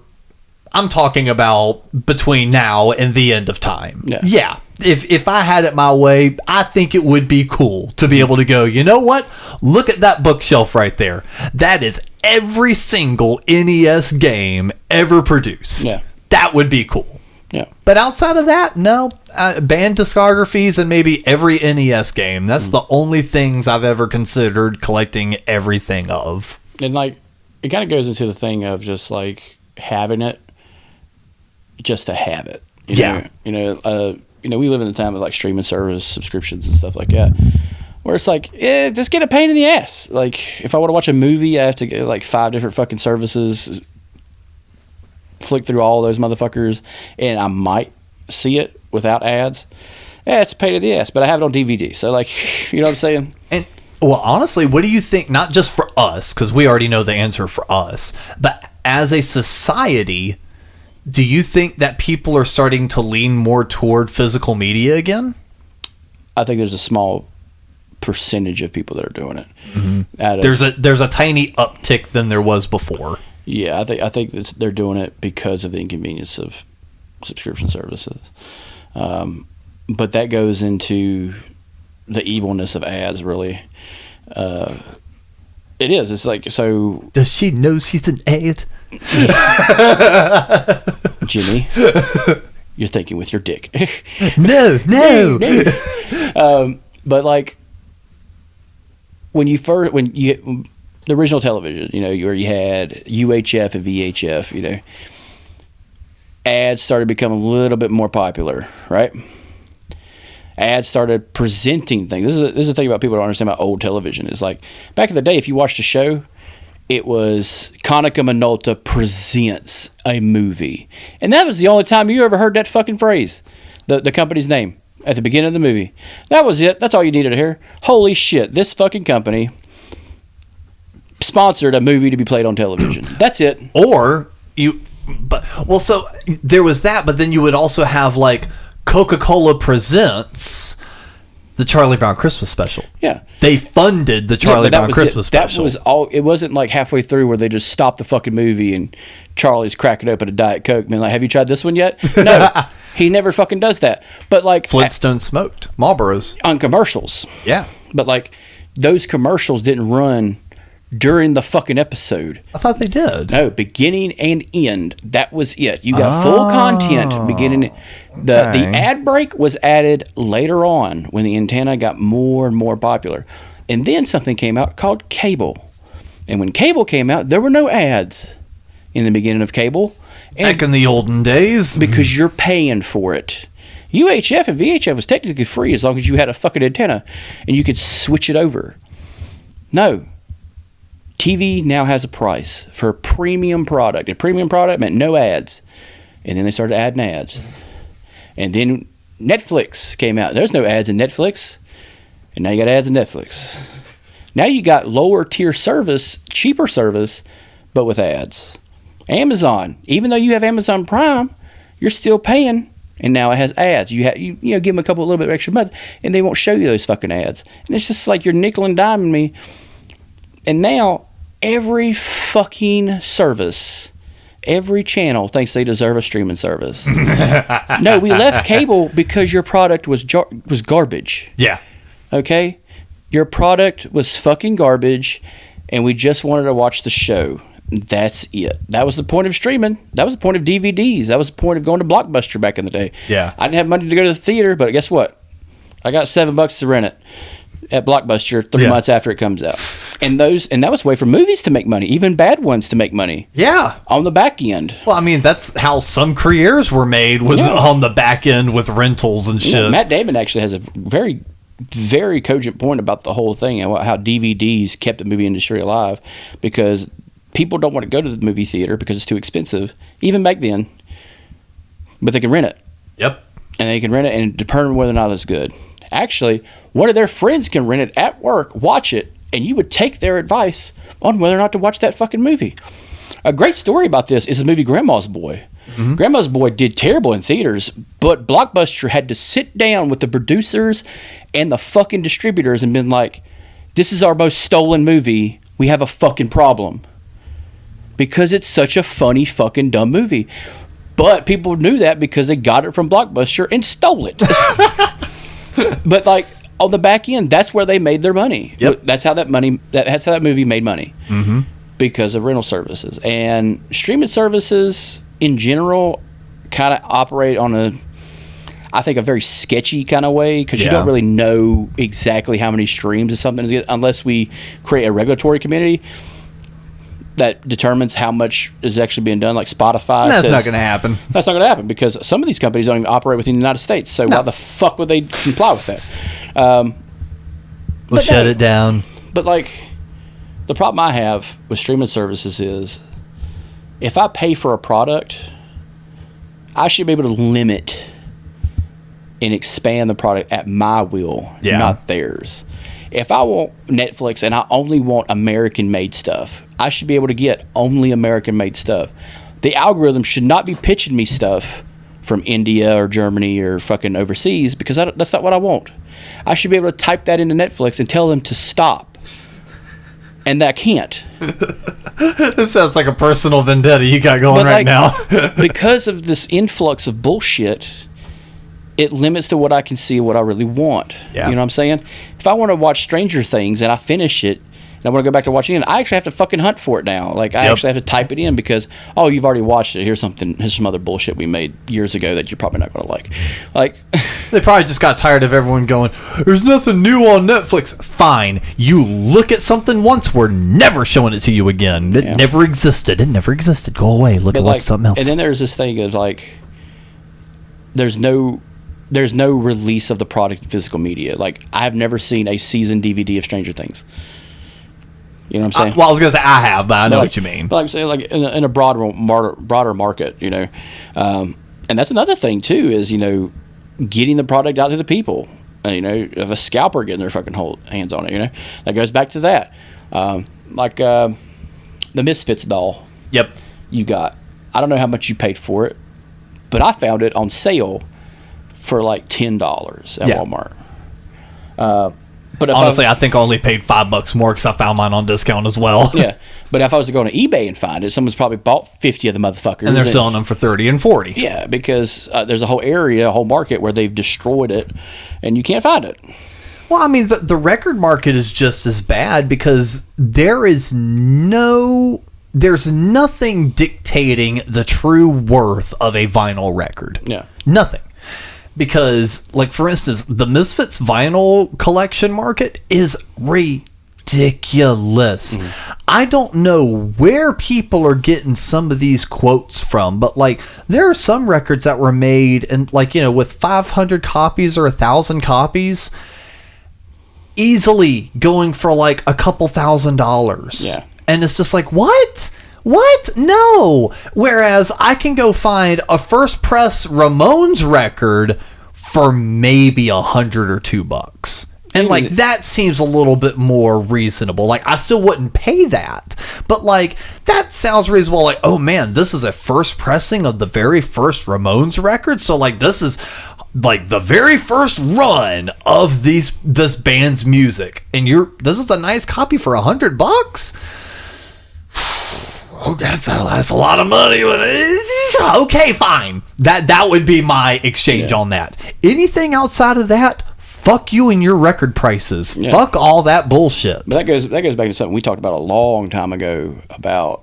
I'm talking about between now and the end of time. Yeah. If I had it my way, I think it would be cool to be able to go, you know what? Look at that bookshelf right there. That is every single NES game ever produced. Yeah. That would be cool. Yeah. But outside of that, no. Band discographies and maybe every NES game. That's the only things I've ever considered collecting everything of. And like, it kind of goes into the thing of just like having it just to have it. You know, we live in a time of like streaming service subscriptions and stuff like that, where it's like, just get a pain in the ass. Like if I want to watch a movie, I have to get like 5 different fucking services, flick through all those motherfuckers, and I might see it without ads. Yeah, it's a pain in the ass, but I have it on DVD. So like, you know what I'm saying? And well, honestly, what do you think, not just for us, because we already know the answer for us, but as a society, do you think that people are starting to lean more toward physical media again? I think there's a small percentage of people that are doing it. Mm-hmm. There's a tiny uptick than there was before. Yeah, I think they're doing it because of the inconvenience of subscription services. But that goes into the evilness of ads, really. It is. It's like, so... Does she know she's an ad? Jimmy, you're thinking with your dick. No. But like, the original television, you know, where you had UHF and VHF, you know, ads started becoming a little bit more popular, right? Ads started presenting things. This is the thing about people don't understand about old television. Is like, back in the day, if you watched a show, it was Konica Minolta presents a movie. And that was the only time you ever heard that fucking phrase, the company's name, at the beginning of the movie. That was it. That's all you needed to hear. Holy shit, this fucking company sponsored a movie to be played on television. That's it. So there was that, but then you would also have like Coca-Cola presents the Charlie Brown Christmas special. Yeah. They funded the Charlie Brown Christmas special. That was all. It wasn't like halfway through where they just stopped the fucking movie and Charlie's cracking open a Diet Coke, being like, have you tried this one yet? No. He never fucking does that. But like, Flintstone smoked Marlboros on commercials. Yeah. But like, those commercials didn't run during the fucking episode. I thought they did. No, beginning and end. That was it. You got full content beginning. The ad break was added later on when the antenna got more and more popular. And then something came out called cable. And when cable came out, there were no ads in the beginning of cable. And back in the olden days. Because you're paying for it. UHF and VHF was technically free as long as you had a fucking antenna and you could switch it over. No. TV now has a price for a premium product. A premium product meant no ads. And then they started adding ads. And then Netflix came out. There's no ads in Netflix. And now you got ads in Netflix. Now you got lower tier service, cheaper service, but with ads. Amazon, even though you have Amazon Prime, you're still paying. And now it has ads. You give them a little bit of extra money, and they won't show you those fucking ads. And it's just like you're nickel and diming me. And now every fucking service, every channel thinks they deserve a streaming service. No, we left cable because your product was garbage. Yeah. Okay? Your product was fucking garbage, and we just wanted to watch the show. That's it. That was the point of streaming. That was the point of DVDs. That was the point of going to Blockbuster back in the day. Yeah. I didn't have money to go to the theater, but guess what? I got $7 to rent it at Blockbuster 3 months after it comes out. And that was a way for movies to make money, even bad ones to make money. Yeah. On the back end. Well, I mean, that's how some careers were made, was on the back end with rentals and shit. Matt Damon actually has a very, very cogent point about the whole thing and how DVDs kept the movie industry alive, because people don't want to go to the movie theater because it's too expensive, even back then. But they can rent it. Yep. And they can rent it and determine whether or not it's good. Actually, one of their friends can rent it at work, watch it, and you would take their advice on whether or not to watch that fucking movie. A great story about this is the movie Grandma's Boy. Mm-hmm. Grandma's Boy did terrible in theaters, but Blockbuster had to sit down with the producers and the fucking distributors and been like, this is our most stolen movie. We have a fucking problem. Because it's such a funny fucking dumb movie. But people knew that because they got it from Blockbuster and stole it. But like, on the back end, that's where they made their money. Yep. That's how that movie made money. Mm-hmm. Because of rental services. And streaming services in general kind of operate on a very sketchy kind of way, because you don't really know exactly how many streams is something to get unless we create a regulatory community. that determines how much is actually being done, like Spotify. That's not going to happen. That's not going to happen because some of these companies don't even operate within the United States. So why the fuck would they comply with that? We'll shut it down. But like, the problem I have with streaming services is, if I pay for a product, I should be able to limit and expand the product at my will, not theirs. If I want Netflix and I only want American-made stuff, I should be able to get only American-made stuff. The algorithm should not be pitching me stuff from India or Germany or fucking overseas because that's not what I want. I should be able to type that into Netflix and tell them to stop. And I can't. This sounds like a personal vendetta you got going right now. Because of this influx of bullshit, it limits to what I can see and what I really want. Yeah. You know what I'm saying? If I want to watch Stranger Things and I finish it and I want to go back to watching it, I actually have to fucking hunt for it now. Like, I actually have to type it in because, oh, you've already watched it. Here's some other bullshit we made years ago that you're probably not going to like. Like, they probably just got tired of everyone going, there's nothing new on Netflix. Fine. You look at something once, we're never showing it to you again. It never existed. It never existed. Go away. Look at what's something else. And then there's this thing of like, there's no release of the product in physical media. Like, I've never seen a seasoned DVD of Stranger Things. You know what I'm saying? Well, I was going to say I have, but I know what you mean. But like I'm saying, like in a broader market, you know. And that's another thing, too, is, you know, getting the product out to the people. You know, of a scalper getting their fucking hands on it, you know. That goes back to that. Like the Misfits doll. Yep. You got. I don't know how much you paid for it, but I found it on sale for like $10 at Walmart. But honestly, I think I only paid $5 more because I found mine on discount as well. Yeah, but if I was to go on eBay and find it, someone's probably bought 50 of the motherfuckers, and they're selling them for 30 and 40. Yeah, because there's a whole market where they've destroyed it, and you can't find it. Well, I mean, the record market is just as bad because there's nothing dictating the true worth of a vinyl record. Yeah, nothing. Because, like, for instance, the Misfits vinyl collection market is ridiculous. I don't know where people are getting some of these quotes from, but, like, there are some records that were made, and, like, you know, with 500 copies or 1,000 copies, easily going for, like, a couple $1,000s. Yeah. And it's just like, what? What? No. Whereas I can go find a first press Ramones record for maybe $100 or $2. And like that seems a little bit more reasonable. Like, I still wouldn't pay that, but like that sounds reasonable. Like, oh man, this is a first pressing of the very first Ramones record. So like this is like the very first run of this band's music, and this is a nice copy for $100. Okay, that's a lot of money. Okay, fine. That would be my exchange on that. Anything outside of that, fuck you and your record prices. Yeah. Fuck all that bullshit. But that goes back to something we talked about a long time ago about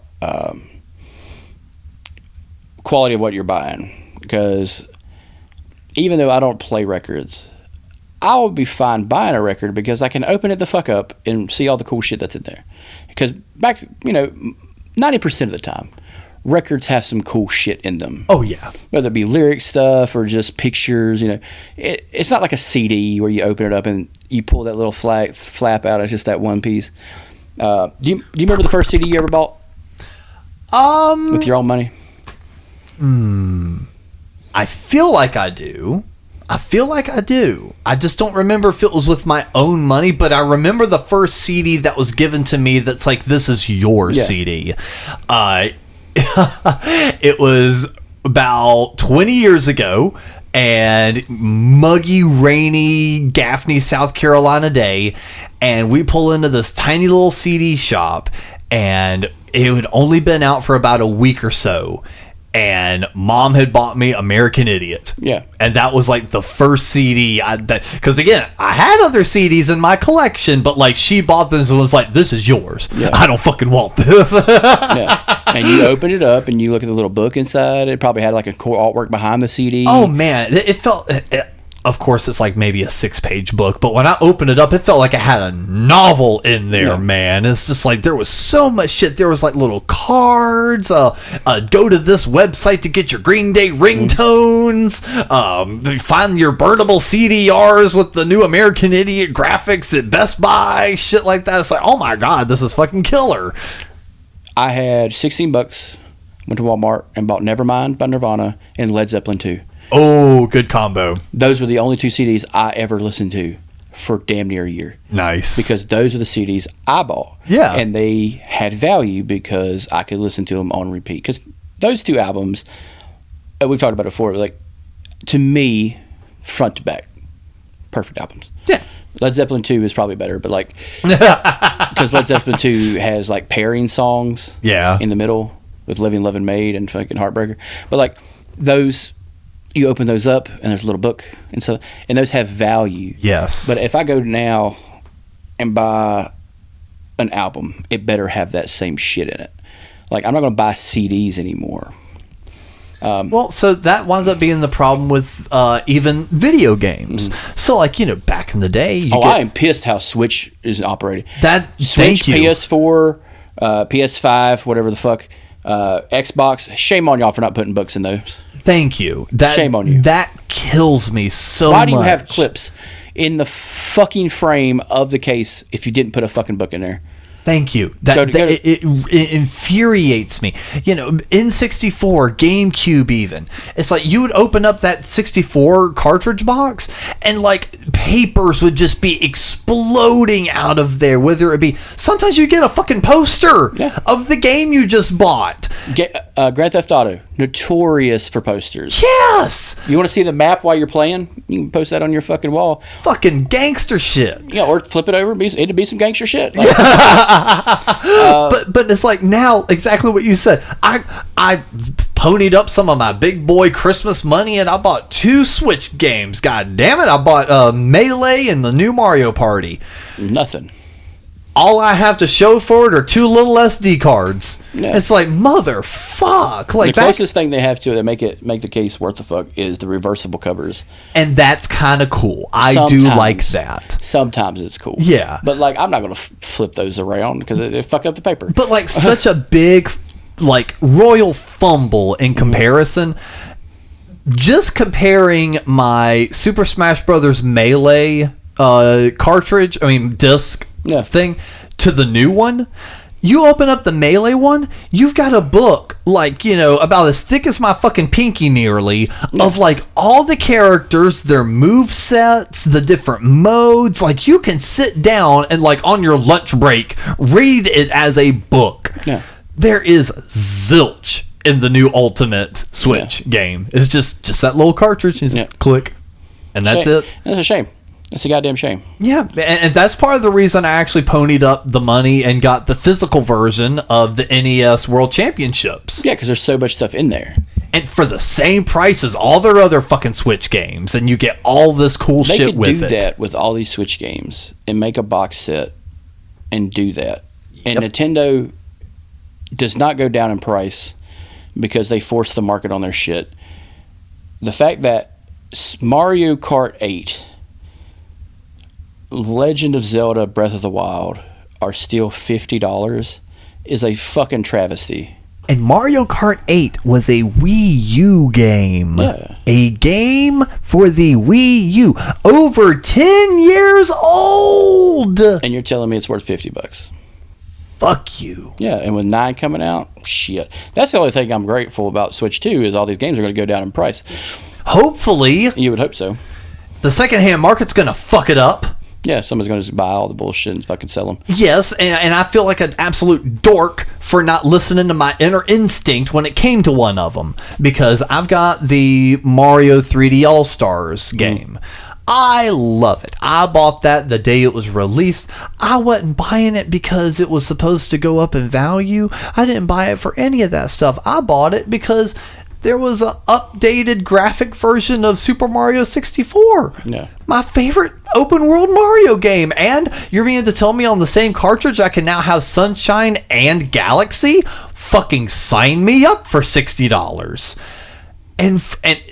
quality of what you're buying. Because even though I don't play records, I would be fine buying a record because I can open it the fuck up and see all the cool shit that's in there. Because 90% of the time, records have some cool shit in them. Oh, yeah. Whether it be lyric stuff or just pictures, you know. It's not like a CD where you open it up and you pull that little flap out. It's just that one piece. Do you remember the first CD you ever bought? With your own money? I feel like I do. I just don't remember if it was with my own money, but I remember the first CD that was given to me that's like, this is your CD. It was about 20 years ago, and muggy, rainy Gaffney, South Carolina day, and we pull into this tiny little CD shop, and it had only been out for about a week or so. And Mom had bought me American Idiot. Yeah. And that was like the first CD. Because again, I had other CDs in my collection, but like she bought this and was like, this is yours. Yeah. I don't fucking want this. Yeah. And you open it up and you look at the little book inside. It probably had like a cool artwork behind the CD. Oh man. It felt... of course, it's like maybe a 6-page book, but when I opened it up, it felt like I had a novel in there, man. It's just like there was so much shit. There was like little cards, go to this website to get your Green Day ringtones, find your burnable CDRs with the new American Idiot graphics at Best Buy, shit like that. It's like, oh my God, this is fucking killer. I had $16, went to Walmart and bought Nevermind by Nirvana and Led Zeppelin 2. Oh, good combo. Those were the only 2 CDs I ever listened to for damn near a year. Nice. Because those are the CDs I bought. Yeah. And they had value because I could listen to them on repeat. Because those 2 albums, we've talked about it before, like, to me, front to back, perfect albums. Yeah. Led Zeppelin 2 is probably better, but like, because Led Zeppelin 2 has like pairing songs in the middle with Living, Loving, Made and fucking Heartbreaker. But like those, you open those up and there's a little book and so, and those have value. Yes. But if I go now and buy an album, it better have that same shit in it. Like, I'm not going to buy CDs anymore. Well, so that winds up being the problem with even video games. So, like, back in the day... I am pissed how Switch is operating. Switch, PS4, PS5, whatever the fuck, Xbox. Shame on y'all for not putting books in those. Thank you. Shame on you. That kills me so much. Why do you have clips in the fucking frame of the case if you didn't put a fucking book in there? Thank you. It infuriates me. N64, GameCube even. It's like you would open up that 64 cartridge box and like papers would just be exploding out of there. Whether it be, sometimes you get a fucking poster of the game you just bought. Grand Theft Auto, notorious for posters. Yes! You want to see the map while you're playing? You can post that on your fucking wall. Fucking gangster shit. Yeah, or flip it over. It'd be some gangster shit. Like, but it's like now exactly what you said. I ponied up some of my big boy Christmas money and I bought 2 Switch games. God damn it! I bought Melee and the new Mario Party. Nothing. All I have to show for it are 2 little SD cards. Yeah. It's like, motherfuck. Like the closest thing they have to it that make the case worth the fuck is the reversible covers, and that's kind of cool. I do like that. Sometimes it's cool. Yeah, but like I'm not gonna flip those around because it fuck up the paper. But like such a big, like royal fumble in comparison. Just comparing my Super Smash Brothers Melee cartridge, disc thing to the new one. You open up the Melee one, you've got a book like, about as thick as my fucking pinky nearly, of like all the characters, their move sets, the different modes. Like you can sit down and like on your lunch break read it as a book. There is zilch in the new Ultimate Switch game. It's just that little cartridge. Just click, and that's it. That's a shame. It's a goddamn shame. Yeah, and that's part of the reason I actually ponied up the money and got the physical version of the NES World Championships. Yeah, because there's so much stuff in there. And for the same price as all their other fucking Switch games, and you get all this cool shit with it. They could do that with all these Switch games and make a box set and do that. And Nintendo does not go down in price because they force the market on their shit. The fact that Mario Kart 8... Legend of Zelda Breath of the Wild are still $50 is a fucking travesty. And Mario Kart 8 was a Wii U game. Yeah. A game for the Wii U. Over 10 years old. And you're telling me it's worth $50. Fuck you. Yeah, and with 9 coming out, shit. That's the only thing I'm grateful about Switch 2 is all these games are going to go down in price. Hopefully. You would hope so. The secondhand market's going to fuck it up. Yeah, someone's going to buy all the bullshit and fucking sell them. Yes, and I feel like an absolute dork for not listening to my inner instinct when it came to one of them. Because I've got the Mario 3D All-Stars game. I love it. I bought that the day it was released. I wasn't buying it because it was supposed to go up in value. I didn't buy it for any of that stuff. I bought it because there was an updated graphic version of Super Mario 64. Yeah. My favorite open world Mario game. And you're meaning to tell me on the same cartridge I can now have Sunshine and Galaxy? Fucking sign me up for $60. And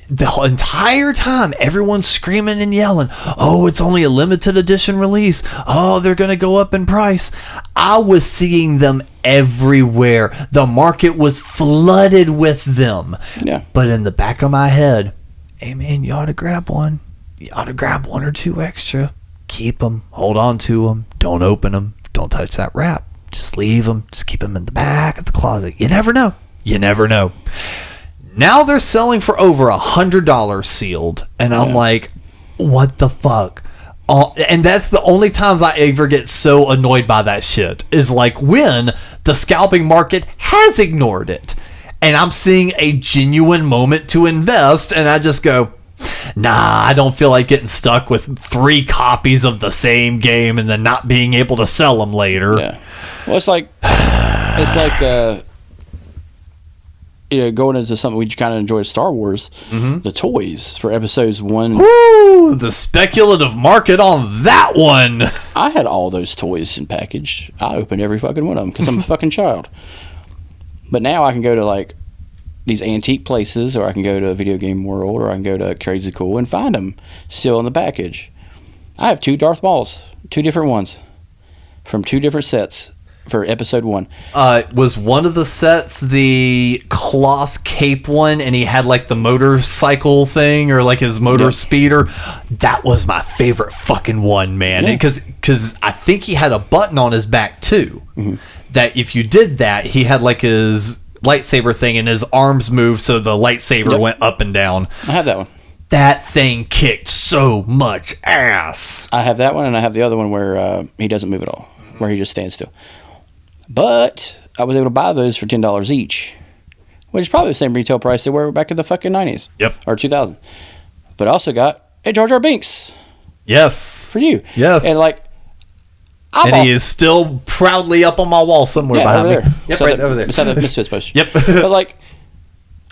the entire time, everyone's screaming and yelling, oh, it's only a limited edition release. Oh, they're going to go up in price. I was seeing them everywhere. The market was flooded with them. Yeah. But in the back of my head, hey, man, you ought to grab one. You ought to grab one or two extra. Keep them. Hold on to them. Don't open them. Don't touch that wrap. Just leave them. Just keep them in the back of the closet. You never know. You never know. Now they're selling for over $100 sealed. And I'm like, what the fuck? And that's the only times I ever get so annoyed by that shit, is like when the scalping market has ignored it. And I'm seeing a genuine moment to invest. And I just go, nah, I don't feel like getting stuck with 3 copies of the same game and then not being able to sell them later. Yeah. Well, it's like going into something we kind of enjoyed, Star Wars, the toys for episodes 1. Woo! The speculative market on that one. I had all those toys in package. I opened every fucking one of them because I'm a fucking child. But now I can go to like these antique places, or I can go to a Video Game World, or I can go to Crazy Cool and find them still in the package. I have 2 Darth Mauls, 2 different ones from 2 different sets for episode 1. Was one of the sets the cloth cape one, and he had like the motorcycle thing, or like his motor speeder? That was my favorite fucking one, man. Because I think he had a button on his back too, that if you did that, he had like his lightsaber thing, and his arms moved so the lightsaber went up and down. I have that one. That thing kicked so much ass. I have that one, and I have the other one where he doesn't move at all, where he just stands still. But I was able to buy those for $10 each, which is probably the same retail price they were back in the fucking 90s. Yep. Or 2000. But I also got a Jar Jar Binks. Yes. For you. Yes. And like, he is still proudly up on my wall somewhere behind over me. there. Yep, right over there. Beside the Misfits poster. Yep. But like,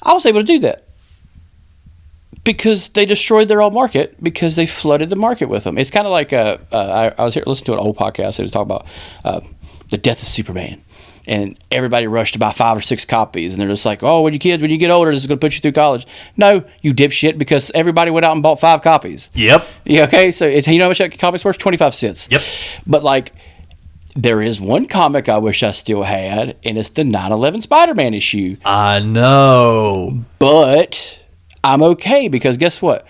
I was able to do that because they destroyed their old market, because they flooded the market with them. It's kind of like I was here listening to an old podcast that was talking about the death of Superman. And everybody rushed to buy 5 or 6 copies. And they're just like, oh, when you get older, this is going to put you through college. No, you dipshit, because everybody went out and bought 5 copies. Yep. Yeah, okay, so you know how much that comic's worth? 25 cents. Yep. But like, there is one comic I wish I still had, and it's the 9/11 Spider-Man issue. I know. But I'm okay, because guess what?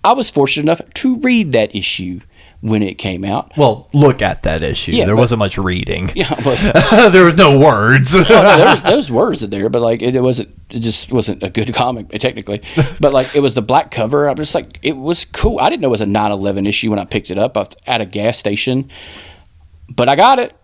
I was fortunate enough to read that issue when it came out. Well, look at that issue. Yeah, there wasn't much reading. Yeah, but there were no words. there was words in there, but like it just wasn't a good comic technically. But like, it was the black cover. I'm just like, it was cool. I didn't know it was a 9/11 issue when I picked it up at a gas station, but I got it.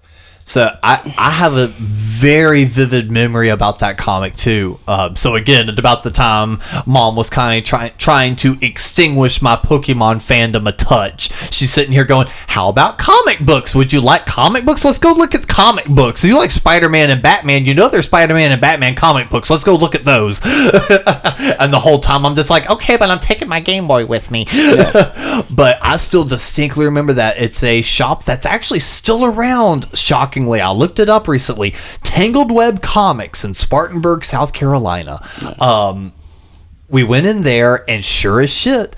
So I have a very vivid memory about that comic too. So again, at about the time Mom was kind of trying to extinguish my Pokemon fandom a touch, she's sitting here going, how about comic books? Would you like comic books? Let's go look at comic books. If you like Spider-Man and Batman, you know there's Spider-Man and Batman comic books. Let's go look at those. And the whole time I'm just like, okay, but I'm taking my Game Boy with me. Yeah. But I still distinctly remember that. It's a shop that's actually still around, shockingly. I looked it up recently. Tangled Web Comics in Spartanburg, South Carolina. We went in there, and sure as shit,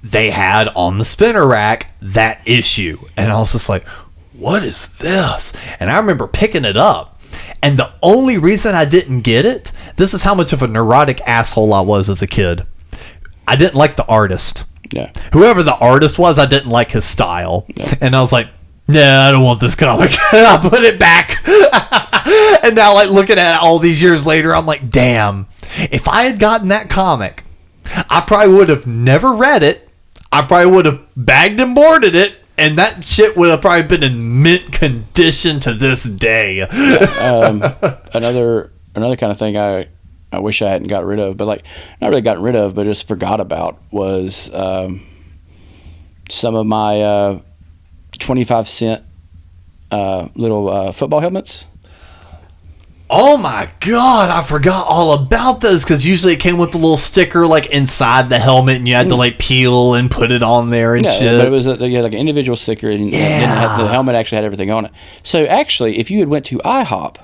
they had on the spinner rack that issue. And I was just like, what is this? And I remember picking it up. And the only reason I didn't get it, this is how much of a neurotic asshole I was as a kid. I didn't like the artist. Yeah. Whoever the artist was, I didn't like his style. Yeah. And I was like, yeah, I don't want this comic. I'll put it back. And now, like, looking at it all these years later, I'm like, damn, if I had gotten that comic, I probably would have never read it. I probably would have bagged and boarded it, and that shit would have probably been in mint condition to this day. Yeah, another kind of thing I wish I hadn't got rid of, but like, not really gotten rid of, but just forgot about, was some of my 25-cent little football helmets. Oh my god, I forgot all about those, because usually it came with a little sticker like inside the helmet, and you had to like peel and put it on there and shit. But it was like an individual sticker, and the helmet actually had everything on it. So actually, if you had went to IHOP,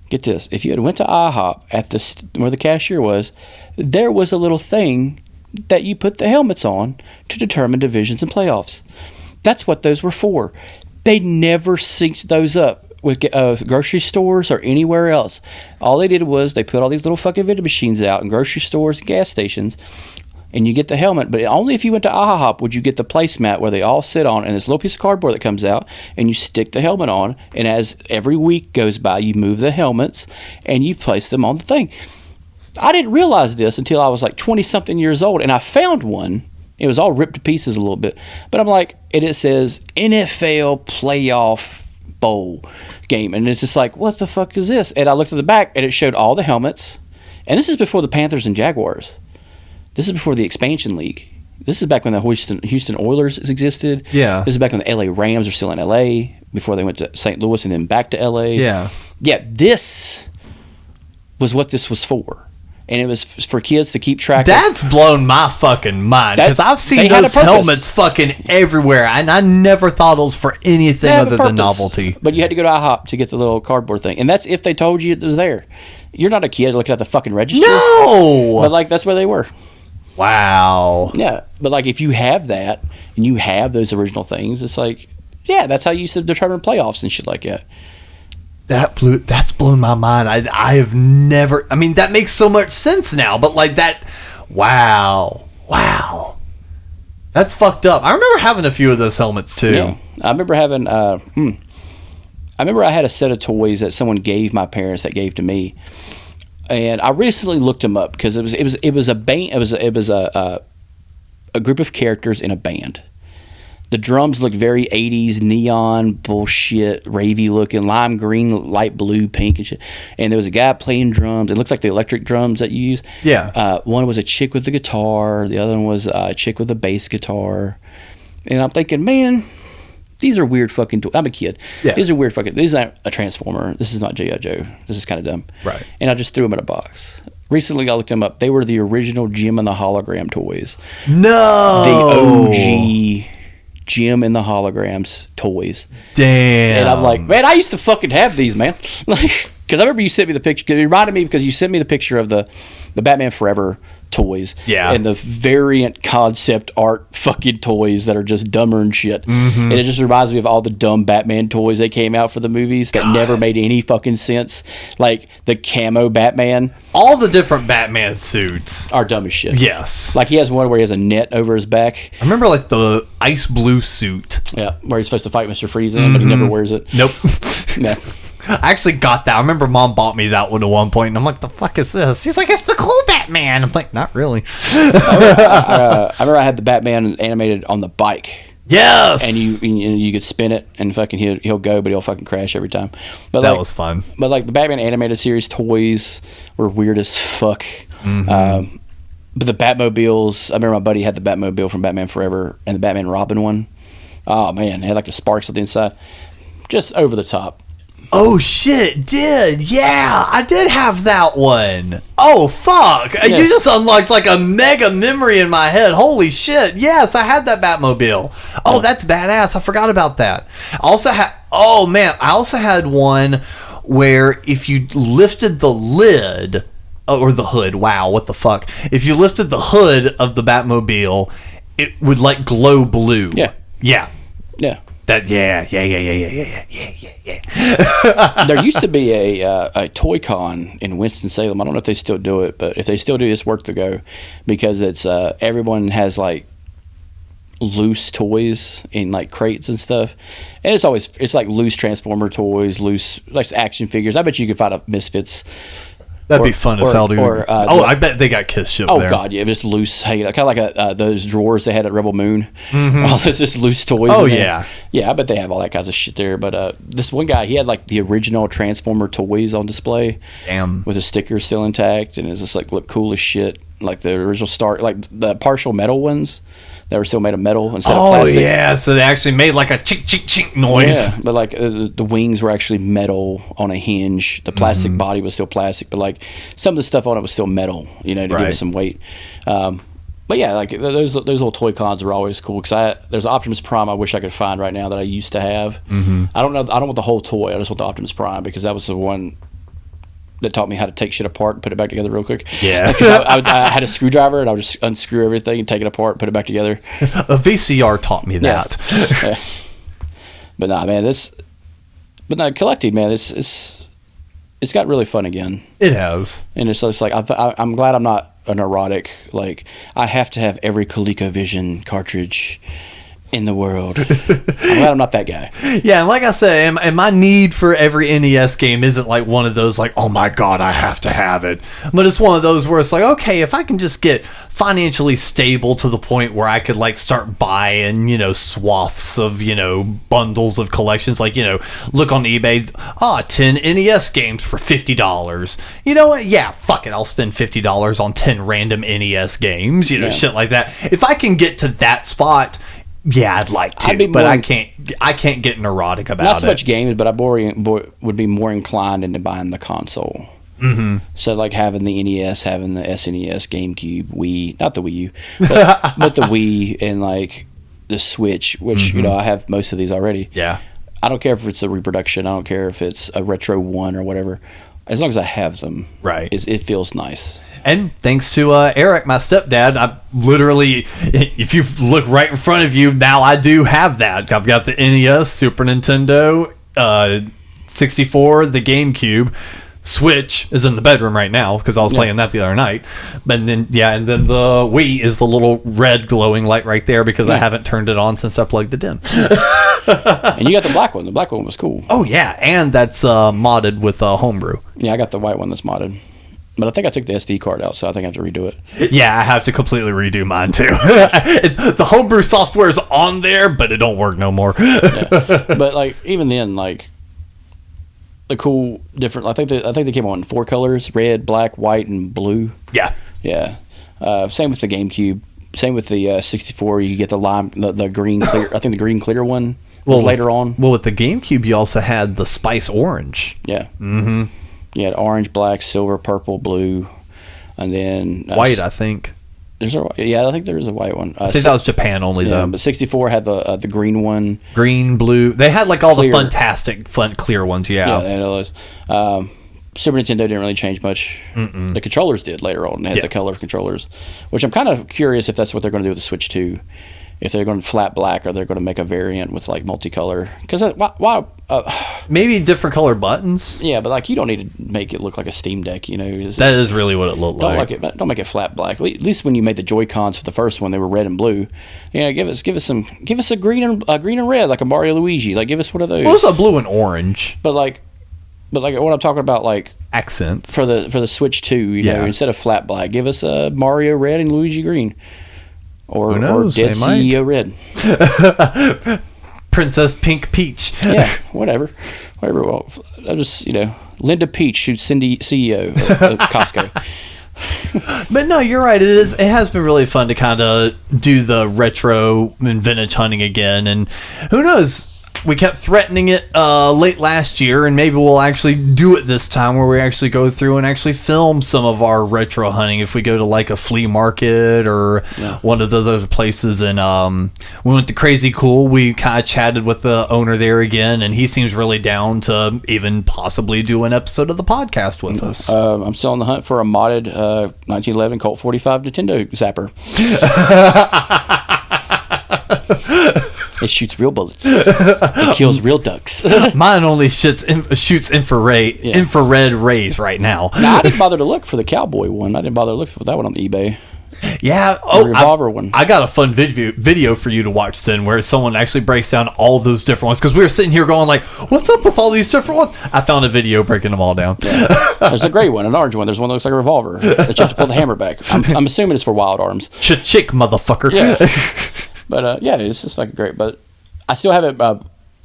get this, if you had went to IHOP at where the cashier was, there was a little thing that you put the helmets on to determine divisions and playoffs. That's what those were for. They never synced those up with grocery stores or anywhere else. All they did was they put all these little fucking vending machines out in grocery stores and gas stations, and you get the helmet. But only if you went to IHOP would you get the placemat where they all sit on, and this little piece of cardboard that comes out, and you stick the helmet on, and as every week goes by, you move the helmets, and you place them on the thing. I didn't realize this until I was like 20-something years old, and I found one. It was all ripped to pieces a little bit. But I'm like, and it says NFL Playoff Bowl game. And it's just like, what the fuck is this? And I looked at the back, and it showed all the helmets. And this is before the Panthers and Jaguars. This is before the expansion league. This is back when the Houston Oilers existed. Yeah. This is back when the LA Rams were still in LA, before they went to St. Louis and then back to LA. Yeah. Yeah, this was what this was for. And it was for kids to keep track That's blown my fucking mind, because I've seen those helmets fucking everywhere, and I never thought it was for anything other than novelty. But you had to go to IHOP to get the little cardboard thing, and that's if they told you it was there. You're not a kid looking at the fucking register. No! But like, that's where they were. Wow. Yeah, but like, if you have that, and you have those original things, it's like, yeah, that's how you used to determine playoffs and shit like that. That's blown my mind. I have never, I mean, that makes so much sense now, but like that, wow. That's fucked up. I remember having a few of those helmets too. Yeah. I remember having, I had a set of toys that someone gave my parents that gave to me. And I recently looked them up because it was a band, it was a group of characters in a band. The drums looked very 80s neon bullshit, ravey looking, lime green, light blue, pink and shit. And there was a guy playing drums. It looks like the electric drums that you use. Yeah. One was a chick with the guitar. The other one was a chick with a bass guitar. And I'm thinking, man, these are weird fucking I'm a kid. Yeah. These are weird fucking. This is not a Transformer. This is not G.I. Joe. This is kind of dumb. Right. And I just threw them in a box. Recently, I looked them up. They were the original Jim and the Hologram toys. No. The OG Jim and the Holograms toys. Damn. And I'm like, man, I used to fucking have these, man. Like, because I remember you sent me the picture. It reminded me because you sent me the picture of the Batman Forever toys. Yeah. And the variant concept art fucking toys that are just dumber and shit. Mm-hmm. And it just reminds me of all the dumb Batman toys that came out for the movies that never made any fucking sense. Like the camo Batman. All the different Batman suits are dumb as shit. Yes. Like he has one where he has a net over his back. I remember like the ice blue suit. Yeah, where he's supposed to fight Mr. Freeze in, but he never wears it. Nope. No. I actually got that. I remember Mom bought me that one at one point, and I'm like, the fuck is this? She's like, it's the cool Batman. I'm like, not really. I remember I had the Batman animated on the bike. Yes. And you could spin it, and fucking he'll go, but he'll fucking crash every time. But that was fun. But like the Batman animated series toys were weird as fuck. Mm-hmm. But the Batmobiles, I remember my buddy had the Batmobile from Batman Forever and the Batman Robin one. Oh man, it had like the sparks on the inside. Just over the top. Oh shit, it did. Yeah, I did have that one. Oh fuck. Yeah. You just unlocked like a mega memory in my head. Holy shit. Yes, I had that Batmobile. Oh, that's badass. I forgot about that. I also had one where if you lifted the lid or the hood, wow, what the fuck? If you lifted the hood of the Batmobile, it would like glow blue. Yeah. Yeah. Yeah. That yeah. There used to be a Toy Con in Winston-Salem. I don't know if they still do it, but if they still do, it's worth to go because it's everyone has like loose toys in like crates and stuff, and it's like loose Transformer toys, loose like action figures. I bet you could find a Misfits. That'd be fun as hell, dude. I bet they got Kiss shit there. Oh, God, yeah. Just loose hanging out. Kind of like those drawers they had at Rebel Moon. Mm-hmm. All those just loose toys. Oh, yeah. Yeah, I bet they have all that kinds of shit there. But this one guy, he had like the original Transformer toys on display. Damn. With the stickers still intact. And it's just like look cool as shit. Like the original like the partial metal ones that were still made of metal instead of plastic. Oh, yeah. So they actually made like a chink, chink, chink noise. Yeah, but like the wings were actually metal on a hinge. The plastic body was still plastic, but like some of the stuff on it was still metal, to give it some weight. But yeah, like those little toy cons are always cool because there's Optimus Prime I wish I could find right now that I used to have. Mm-hmm. I don't want the whole toy. I just want the Optimus Prime because that was the one that taught me how to take shit apart and put it back together real quick. Yeah. Because I had a screwdriver and I would just unscrew everything and take it apart, put it back together. A VCR taught me that. Yeah. But nah, man, collecting, man, it's got really fun again. It has. And it's just like, I'm glad I'm not a neurotic. Like, I have to have every ColecoVision cartridge in the world. I'm glad I'm not that guy. Yeah, and like I said, and my need for every NES game isn't like one of those like, oh my god, I have to have it. But it's one of those where it's like, okay, if I can just get financially stable to the point where I could like start buying, swaths of, bundles of collections, like, look on eBay, 10 NES games for $50. You know what? Yeah, fuck it, I'll spend $50 on 10 random NES games, shit like that. If I can get to that spot, yeah, I'd like to, but I can't get neurotic about it. Not so much games, but I would be more inclined into buying the console. Mm-hmm. So like having the NES, having the SNES, GameCube, Wii, not the Wii U, but the Wii and like the Switch, which I have most of these already. Yeah, I don't care if it's a reproduction. I don't care if it's a retro one or whatever. As long as I have them, right, it feels nice. And thanks to Eric, my stepdad, I literally, if you look right in front of you, now I do have that. I've got the NES, Super Nintendo, 64, the GameCube. Switch is in the bedroom right now because I was playing that the other night. And then the Wii is the little red glowing light right there because I haven't turned it on since I plugged it in. And you got the black one. The black one was cool. Oh, yeah. And that's modded with Homebrew. Yeah, I got the white one that's modded. But I think I took the SD card out, so I think I have to redo it. Yeah, I have to completely redo mine, too. The Homebrew software is on there, but it don't work no more. Yeah. But, like, even then, like, the cool different... I think they came on 4 colors: red, black, white, and blue. Yeah. Yeah. Same with the GameCube. Same with the 64. You get the lime, the green clear... I think the green clear one was later on. Well, with the GameCube, you also had the Spice Orange. Yeah. Mm-hmm. You had orange, black, silver, purple, blue, and then... white, I think. I think there is a white one. I think that was Japan only, though. But 64 had the green one. Green, blue. They had, like, all clear. The fantastic, clear ones, yeah. Yeah, they had all those. Super Nintendo didn't really change much. Mm-mm. The controllers did later on. They had the color controllers, which I'm kind of curious if that's what they're going to do with the Switch 2. If they're going flat black or they're going to make a variant with like multicolor. Because why? Maybe different color buttons. Yeah, but like you don't need to make it look like a Steam Deck. That is really what it looked like. Don't make it flat black. At least when you made the Joy-Cons for the first one, they were red and blue. Give us a green and red like a Mario Luigi. Like give us one of those. Well, it's a blue and orange. But like what I'm talking about, like accents for the Switch 2. You know, instead of flat black, give us a Mario red and Luigi green. Or Dead CEO red. Princess Pink Peach. Yeah, whatever. Well, I just, Linda Peach shoots Cindy CEO at Costco. But no, you're right. It has been really fun to kind of do the retro and vintage hunting again. And who knows? We kept threatening it late last year, and maybe we'll actually do it this time where we actually go through and actually film some of our retro hunting if we go to like a flea market or one of those places. And we went to Crazy Cool. We kind of chatted with the owner there again, and he seems really down to even possibly do an episode of the podcast with us. I'm still on the hunt for a modded 1911 Colt 45 Nintendo Zapper. It shoots real bullets. It kills real ducks. Mine only shoots infrared rays right now. I didn't bother to look for the cowboy one. I didn't bother to look for that one on eBay. Yeah. The revolver one. I got a fun video for you to watch then where someone actually breaks down all those different ones because we were sitting here going like, what's up with all these different ones? I found a video breaking them all down. Yeah. There's a gray one, an orange one. There's one that looks like a revolver that you have to pull the hammer back. I'm assuming it's for wild arms. Chick, motherfucker. Yeah. But it's just fucking great. But I still haven't.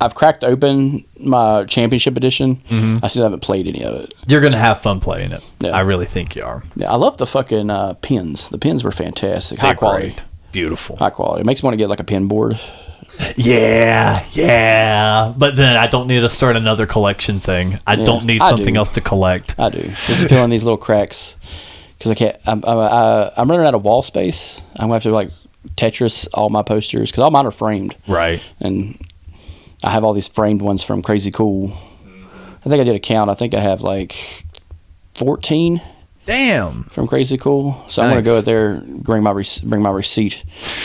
I've cracked open my championship edition. Mm-hmm. I still haven't played any of it. You're gonna have fun playing it. Yeah. I really think you are. Yeah, I love the fucking pins. The pins were fantastic. High quality. Great. Beautiful. High quality. It makes me want to get like a pin board. Yeah. But then I don't need to start another collection thing. I don't need something else to collect. I do. Just filling these little cracks because I can't. I'm running out of wall space. I'm gonna have to like Tetris all my posters because all mine are framed. Right. And I have all these framed ones from Crazy Cool. I think I did a count. I think I have like 14 Damn. from Crazy Cool. So I'm Nice. gonna go out there, bring my receipt,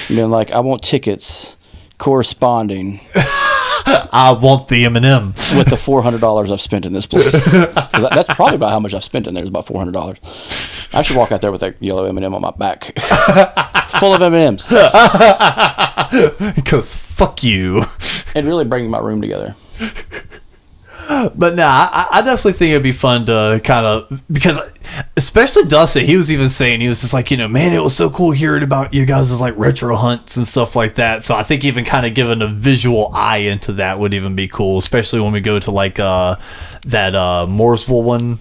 and be like, I want tickets corresponding I want the M&M. with the $400 I've spent in this place. 'Cause that's probably about how much I've spent in there. Is about $400. I should walk out there with that yellow M&M on my back, full of M&Ms, Because fuck you. and really bring my room together. But nah, I definitely think it'd be fun to kind of, because especially Dustin, he was even saying, he was just like, man, it was so cool hearing about you guys' like retro hunts and stuff like that. So I think even kind of giving a visual eye into that would even be cool, especially when we go to like that Mooresville one.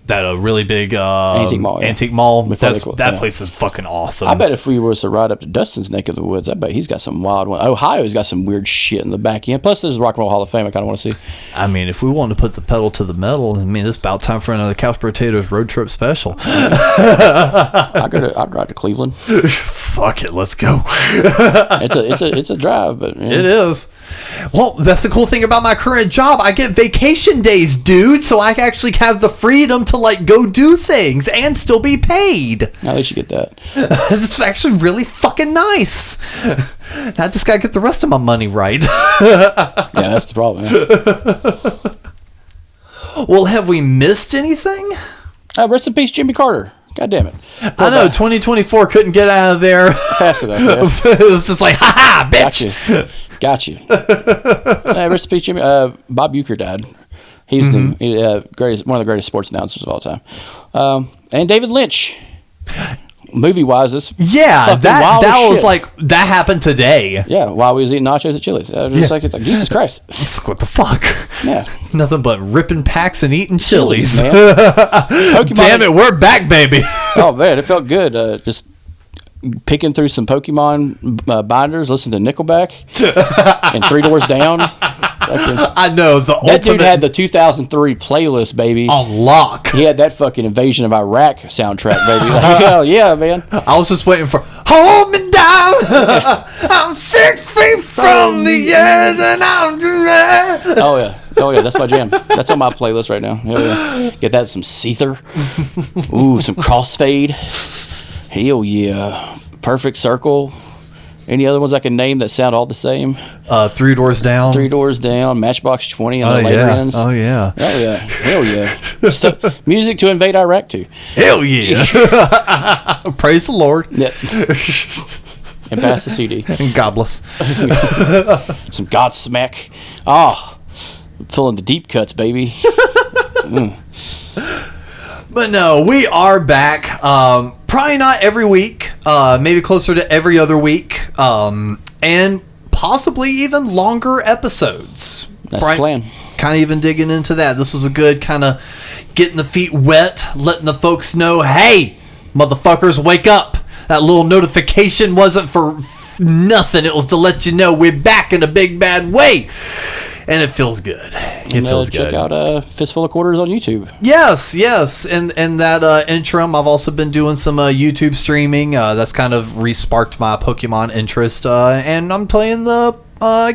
That really big Antique mall, yeah. Antique mall. Before they closed, That yeah. place is fucking awesome. I bet if we was to ride up to Dustin's neck of the woods, I bet he's got some wild one. Ohio's got some weird shit in the back end. Plus, there's the Rock and Roll Hall of Fame. I kind of want to see. I mean, if we want to put the pedal to the metal, I mean, it's about time for another Couch Potatoes road trip special. I'd ride to Cleveland. Fuck it, let's go. It's a drive, but yeah. It is. Well, that's the cool thing about my current job. I get vacation days, dude, so I actually have the freedom to like go do things and still be paid. At least you get that. It's actually really fucking nice. I just gotta get the rest of my money right. Yeah, that's the problem. Yeah. Well, have we missed anything? Rest in peace, Jimmy Carter. God damn it. I know 2024 couldn't get out of there Fast enough. Yeah. It was just like, ha bitch. Got you. Rest in peace, Jimmy. Bob Uecker died. He's the greatest, one of the greatest sports announcers of all time. And David Lynch. Movie wise, this Yeah, that was shit. like, that happened today. Yeah, while we was eating nachos at Chili's. I was just like, Jesus Christ. It's like, what the fuck? Yeah. Nothing but ripping packs and eating Chili's. Man. Pokemon. Damn it, we're back, baby. Oh, man, it felt good. Just picking through some Pokemon binders, listening to Nickelback, and Three Doors Down. I know, That dude had the 2003 playlist, baby. on lock. He had that fucking Invasion of Iraq soundtrack, baby. Like, hell yeah, man. I was just waiting for hold me down. I'm 6 feet from the edge and I'm Oh yeah, that's my jam. That's on my playlist right now. Hell yeah. Get that, some Seether. Ooh, some Crossfade. Hell yeah. Perfect Circle. Any other ones I can name that sound all the same? 3 Doors Down. 3 Doors Down, Matchbox 20 on the later ends. Oh yeah. Oh yeah. Hell yeah. Music to invade Iraq to. Hell yeah. Praise the Lord. Yeah. And pass the CD. And God bless. Some Godsmack. Oh, pulling the deep cuts, baby. But no, we are back. Probably not every week. Maybe closer to every other week. And possibly even longer episodes. That's the plan. Kind of even digging into that. This was a good kind of getting the feet wet, letting the folks know, hey, motherfuckers, wake up. That little notification wasn't for nothing. It was to let you know we're back in a big bad way. And it feels good. It feels good. Check out Fistful of Quarters on YouTube. Yes. And that interim, I've also been doing some YouTube streaming. That's kind of re-sparked my Pokemon interest. And I'm playing the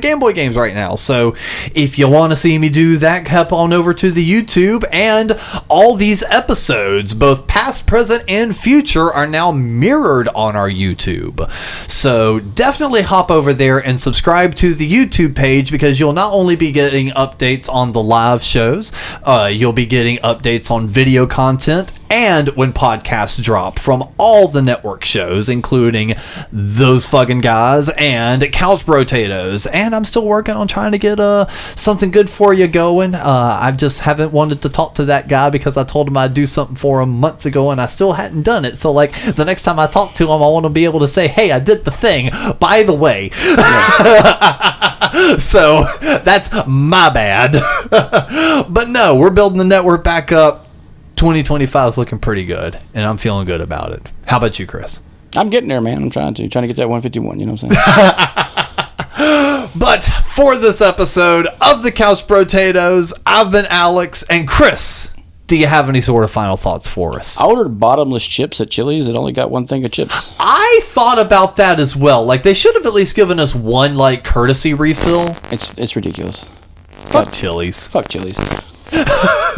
Game Boy games right now. So if you want to see me do that, hop on over to the YouTube. And all these episodes, both past, present, and future, are now mirrored on our YouTube. So definitely hop over there and subscribe to the YouTube page, because you'll not only be getting updates on the live shows, you'll be getting updates on video content and when podcasts drop from all the network shows, including Those Fucking Guys and Couch Potatoes. And I'm still working on trying to get something good for you going. I just haven't wanted to talk to that guy because I told him I'd do something for him months ago and I still hadn't done it. So like the next time I talk to him, I want to be able to say, hey, I did the thing, by the way. So that's my bad. But no, we're building the network back up. 2025 is looking pretty good, and I'm feeling good about it. How about you, Chris? I'm getting there, man. I'm trying to get that 151. You know what I'm saying? But for this episode of the Couch Potatoes, I've been Alex, and Chris, do you have any sort of final thoughts for us? I ordered bottomless chips at Chili's. It only got one thing of chips. I thought about that as well. Like, they should have at least given us one, like, courtesy refill. It's ridiculous. Fuck Chili's. Fuck Chili's.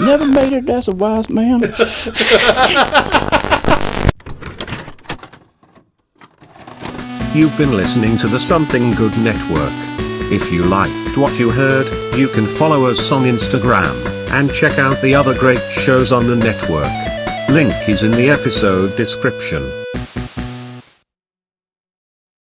Never made it as a wise man. You've been listening to the Something Good Network. If you liked what you heard, you can follow us on Instagram and check out the other great shows on the network. Link is in the episode description.